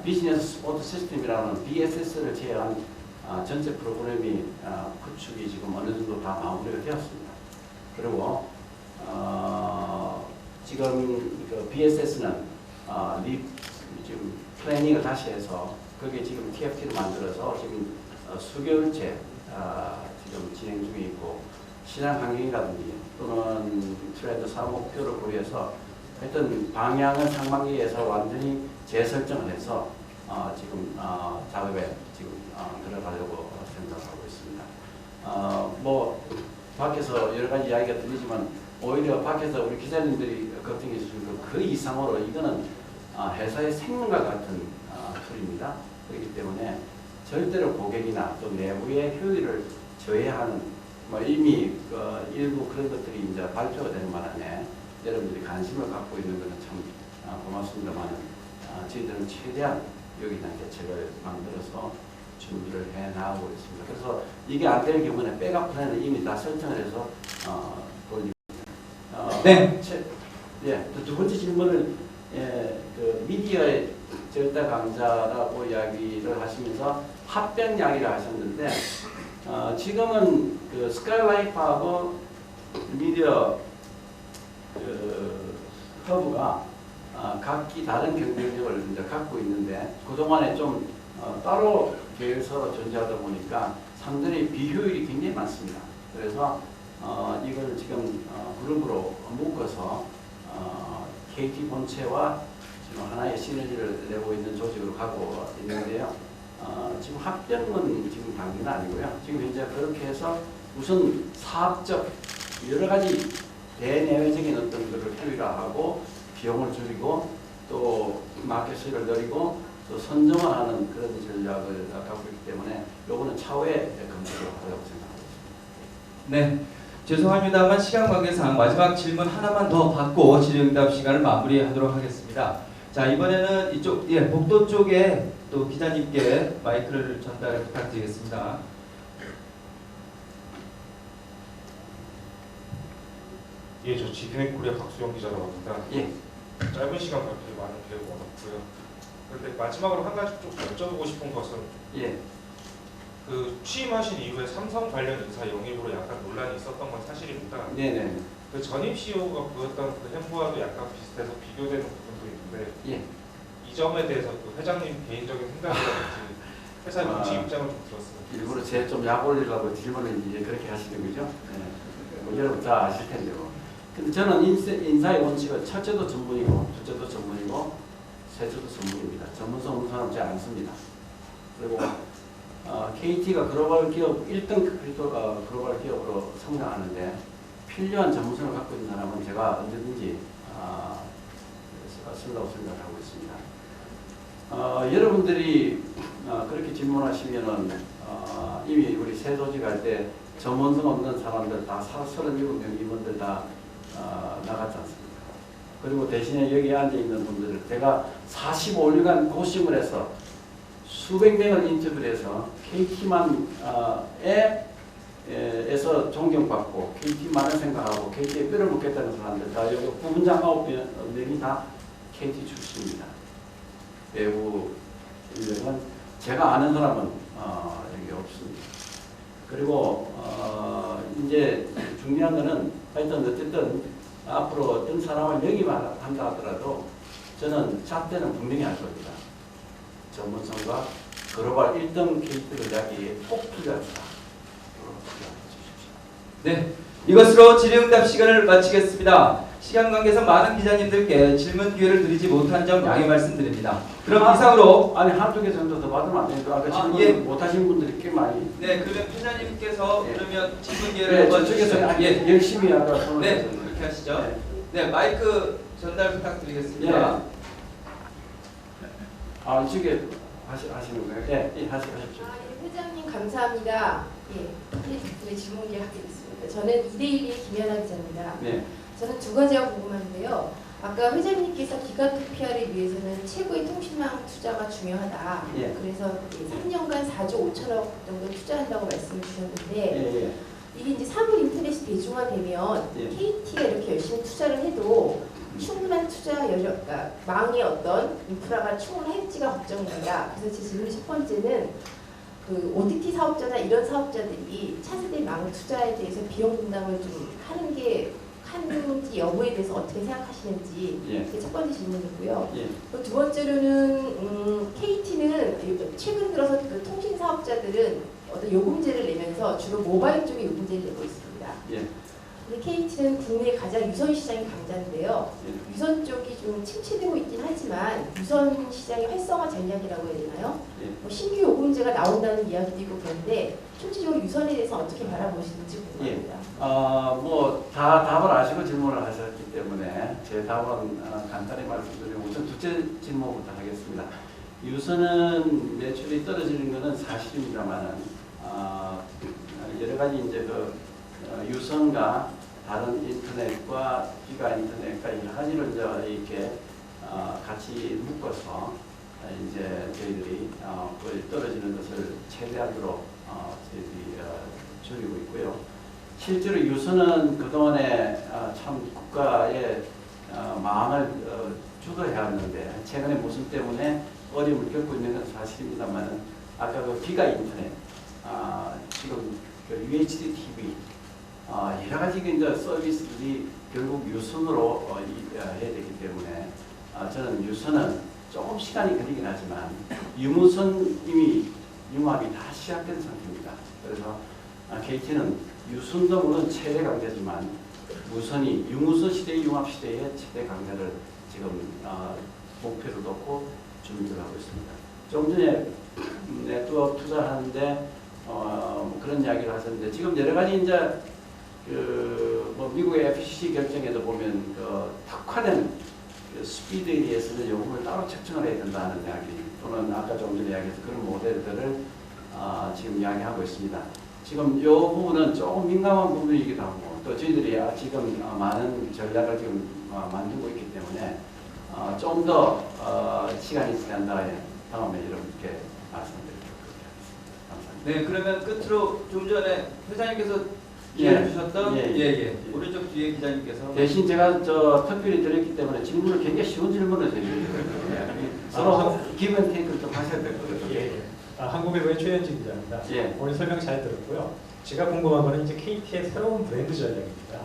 비즈니스 스포트 시스템이라는 BSS를 제외한 전체 프로그램이 구축이 지금 어느 정도 다 마무리가 되었습니다. 그리고 지금 그 BSS는 지금 플래닝을 다시 해서 그게 지금 TFT를 만들어서 지금 수개월째 지금 진행 중에 있고 시장 환경이라든지 또는 트렌드 사업 목표를 고려해서 하여튼 방향을 상반기에서 완전히 재설정을 해서 지금 작업에 지금 들어가려고 생각하고 있습니다. 뭐 밖에서 여러 가지 이야기가 들리지만 오히려 밖에서 우리 기자님들이 걱정해 주시는 그 이상으로 이거는 회사의 생명과 같은 툴입니다. 그렇기 때문에 절대로 고객이나 또 내부의 효율을 저해하는 뭐 이미 일부 그런 것들이 이제 발표가 되는 바람에 여러분들이 관심을 갖고 있는 것은 참 고맙습니다만 저희들은 최대한 여기다 대책을 만들어서 준비를 해 나가고 있습니다. 그래서 이게 안 되는 경우는 백업 플랜을 이미 다 설정을 해서 돌립니다. 네. 두 번째 질문을 그 미디어의 절대 강자라고 이야기를 하시면서 합병 이야기를 하셨는데 지금은 그 스카이라이프하고 미디어 허브가 각기 다른 경쟁력을 이제 갖고 있는데 그동안에 좀 따로 계열사로 존재하다 보니까 상당히 비효율이 굉장히 많습니다. 그래서 이걸 지금 그룹으로 묶어서 KT 본체와 지금 하나의 시너지를 내고 있는 조직으로 가고 있는데요. 지금 합병은 지금 단계는 아니고요. 지금 현재 그렇게 해서 우선 사업적 여러 가지 대내외적인 어떤 것을 효율화하고 비용을 줄이고 또 마켓 수익을 늘리고 또 선정화하는 그런 전략을 갖고 있기 때문에 요거는 차후에 검토를 하려고 생각하고 있습니다. 네. 죄송합니다만 시간 관계상 마지막 질문 하나만 더 받고 질의응답 시간을 마무리하도록 하겠습니다. 자, 이번에는 이쪽 복도 쪽에 또 기자님께 마이크를 전달 부탁드리겠습니다. 예, 저 지피넥 코리아 박수영 기자라고 합니다. 예. 짧은 시간 그렇게 많은 배우가 어렵고요. 그런데 마지막으로 한 가지 좀 여쭤보고 싶은 것은 그 취임하신 이후에 삼성 관련 인사 영입으로 약간 논란이 있었던 건 사실입니다. 네네. 그 전임 CEO가 보였던 그 행보와도 약간 비슷해서 비교되는 부분도 있는데 이 점에 대해서 그 회장님 개인적인 생각이라든지 회사 정치 입장을 좀 들었습니다. 일부러 제 좀 약 올리려고 질문을 이제 그렇게 하시는 거죠. 뭐 여러분 다 아실 텐데요. 근데 저는 인사의 원칙은 첫째도 전문이고, 둘째도 전문이고, 셋째도 전문입니다. 전문성 없는 사람 잘 안 씁니다. 그리고 KT가 글로벌 기업 1등 글로벌 기업으로 성장하는데 필요한 전문성을 갖고 있는 사람은 제가 언제든지 쓴다고 생각을 하고 있습니다. 여러분들이 그렇게 질문하시면은 이미 우리 새 조직할 때 전문성 없는 사람들 다 37명 임원들 다 나갔지 않습니까? 그리고 대신에 여기 앉아있는 분들을 제가 45일간 고심을 해서 수백 명을 인터뷰를 해서 KT만 에서 존경받고 KT만을 생각하고 KT에 뼈를 묻겠다는 사람들 다 여기 부분장 9명이 다 KT 출신입니다. 외부 인력은 제가 아는 사람은 여기 없습니다. 그리고 이제 중요한 거는 하여튼 어쨌든 앞으로 어떤 사람을 영입한다 하더라도 저는 잣대는 분명히 할 겁니다. 전문성과 글로벌 1등 KT를 이야기에 꼭 투자합시다. 네, 이것으로 질의응답 시간을 마치겠습니다. 시간 관계상 많은 기자님들께 질문 기회를 드리지 못한 점 양해 말씀드립니다. 그럼 이상으로 한두 개 정도 더 받으면 안 됩니까? 아까 질문 못하신 분들이 꽤 많이. 네, 그러면 회장님께서 그러면 질문 기회를 한번 저쪽에서 열심히 하다. 네, 그렇게 하시죠. 네, 마이크 전달 부탁드리겠습니다. 이쪽에 하시는 거예요? 네, 하십시오. 회장님 감사합니다. 네, 질문 하겠습니다. 저는 이데일리의 김연아 기자입니다. 네. 저는 두 가지가 궁금한데요. 아까 회장님께서 기가토피아를 위해서는 최고의 통신망 투자가 중요하다. 그래서 3년간 4조 5천억 정도 투자한다고 말씀을 주셨는데 이게 이제 사물 인터넷이 대중화되면 KT가 이렇게 열심히 투자를 해도 충분한 투자 그러니까 망의 어떤 인프라가 충분할지가 걱정입니다. 그래서 제 질문 첫 번째는 그 OTT 사업자나 이런 사업자들이 차세대 망 투자에 대해서 비용 분담을 좀 하는지 여부에 대해서 어떻게 생각하시는지 그게 첫 번째 질문이고요. 두 번째로는 KT는 최근 들어서 그 통신 사업자들은 어떤 요금제를 내면서 주로 모바일 쪽에 요금제를 내고 있습니다. 근데 KT는 국내 가장 유선 시장이 강자인데요. 유선 쪽이 좀 침체되고 있긴 하지만 유선 시장의 활성화 전략이라고 해야 되나요? 뭐 신규 요금제가 나온다는 이야기도 있고 그런데 실질적으로 유선에 대해서 어떻게 바라보시는지 궁금합니다. 뭐 다 답을 아시고 질문을 하셨기 때문에 제 답은 간단히 말씀드리면 우선 둘째 질문부터 하겠습니다. 유선은 매출이 떨어지는 것은 사실입니다만은 여러 가지 이제 그 유선과 다른 인터넷과 기가 인터넷과 여러 가지를 이제 이렇게 같이 묶어서 이제 저희들이 떨어지는 것을 최대한으로 저희들이 줄이고 있고요. 실제로 유선은 그동안에 참 국가의 망을 주도해왔는데 최근에 무슨 때문에 어려움을 겪고 있는 건 사실입니다만 아까 그 기가 인터넷 지금 그 UHD TV 여러 가지 이제 서비스들이 결국 유선으로 해야 되기 때문에 저는 유선은 조금 시간이 걸리긴 하지만 유무선 이미 융합이 다 시작된 상태입니다. 그래서 KT는 유선도 물론 최대 강자지만 무선이 유무선 시대의 융합 시대의 최대 강자를 지금 목표로 놓고 준비를 하고 있습니다. 좀 전에 네트워크 투자하는데 그런 이야기를 하셨는데 지금 여러 가지 이제 뭐 미국의 FCC 결정에도 보면 특화된 스피드에 대해서는 요금을 따로 책정을 해야 된다는 이야기 또는 아까 좀 전에 이야기해서 그런 모델들을 지금 이야기하고 있습니다. 지금 이 부분은 조금 민감한 부분이기도 하고 또 저희들이 지금 많은 전략을 지금 만들고 있기 때문에 좀 더 시간이 지난 다음에 이렇게 말씀드리도록 하겠습니다. 감사합니다. 네, 그러면 끝으로 좀 전에 회장님께서 기회를 주셨던 오른쪽 뒤에 기자님께서 대신 제가 특별히 드렸기 때문에 질문을 굉장히 쉬운 질문을 해주셨거든요. 서로 기분 테이크를 좀 하셔야 될 거거든요. 예. 한국일보의 최현진 기자입니다. 예. 오늘 설명 잘 들었고요. 제가 궁금한 거는 이제 KT의 새로운 브랜드 전략입니다.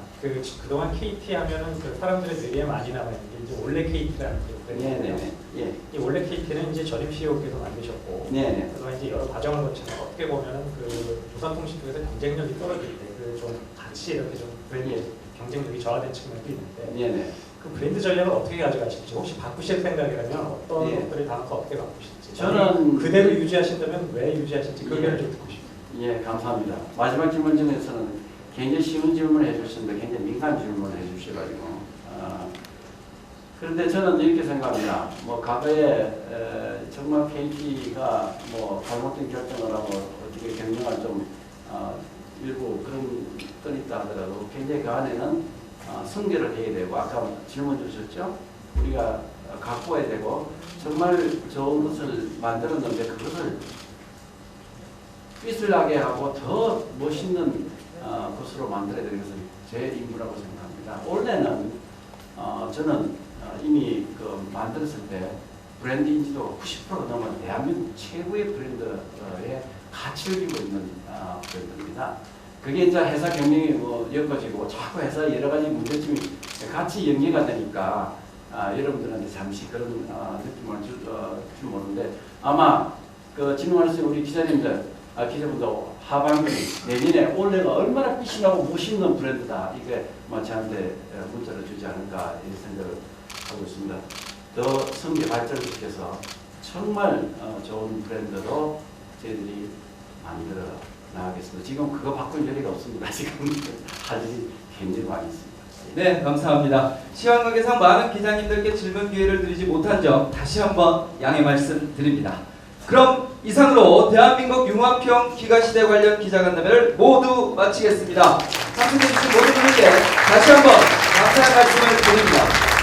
그동안 KT 하면은 그 사람들의 뇌리에 많이 남아있는 게 이제 원래 KT라는 브랜드인데요. 예. 이 원래 KT는 이제 전임 CEO께서 만드셨고, 네네. 그동안 이제 여러 과정을 거쳐서 어떻게 보면은 그 조선통신 쪽에서 경쟁력이 떨어질 때 그 좀 같이 이렇게 좀 브랜드 경쟁력이 저하된 측면도 있는데, 네네. 그 브랜드 전략을 어떻게 가져가실지, 혹시 바꾸실 생각이라면 어떤 예. 것들을 담고 어떻게 바꾸실지, 저는 그대로 유지하신다면 왜 유지하실지 그 의견을 좀 듣고 싶습니다. 예, 감사합니다. 마지막 질문 중에서는 굉장히 쉬운 질문을 해주셨는데 굉장히 민감한 질문을 해주셔가지고 그런데 저는 이렇게 생각합니다. 뭐 과거에 정말 KT가 뭐 잘못된 결정을 하고 어떻게 경영을 좀 일부 그런 건 있다 하더라도 굉장히 그 안에는 승계를 해야 되고 아까 질문 주셨죠? 우리가 갖고 와야 되고 정말 좋은 것을 만들었는데 그것을 빛을 나게 하고 더 멋있는 것으로 만들어야 되는 것은 제 임무라고 생각합니다. 원래는 저는 이미 그 만들었을 때 브랜드 인지도가 90% 넘은 대한민국 최고의 브랜드의 가치를 지고 있는 브랜드입니다. 그게 이제 회사 경영이 뭐 엮어지고 자꾸 회사 여러 가지 문제점이 같이 연계가 되니까 여러분들한테 잠시 그런 느낌을 줄 모르는데 아마 그 진흥하는 우리 기자님들 기자분들 하반기 내년에 올해가 얼마나 빛이 나고 멋있는 브랜드다 이게 뭐 저한테 문자를 주지 않을까 이런 생각을 하고 있습니다. 더 성계 발전시켜서 정말 좋은 브랜드로 저희들이 만들어 나가겠습니다. 지금 그거 바꿀 여리가 없습니다. 지금 할 일이 굉장히 많이 있습니다. 네, 감사합니다. 시간 관계상 많은 기자님들께 질문 기회를 드리지 못한 점 다시 한번 양해 말씀드립니다. 그럼 이상으로 대한민국 융합형 기가시대 관련 기자간담회를 모두 마치겠습니다. 참석해주신 모든 분들께 다시 한번 감사의 말씀을 드립니다.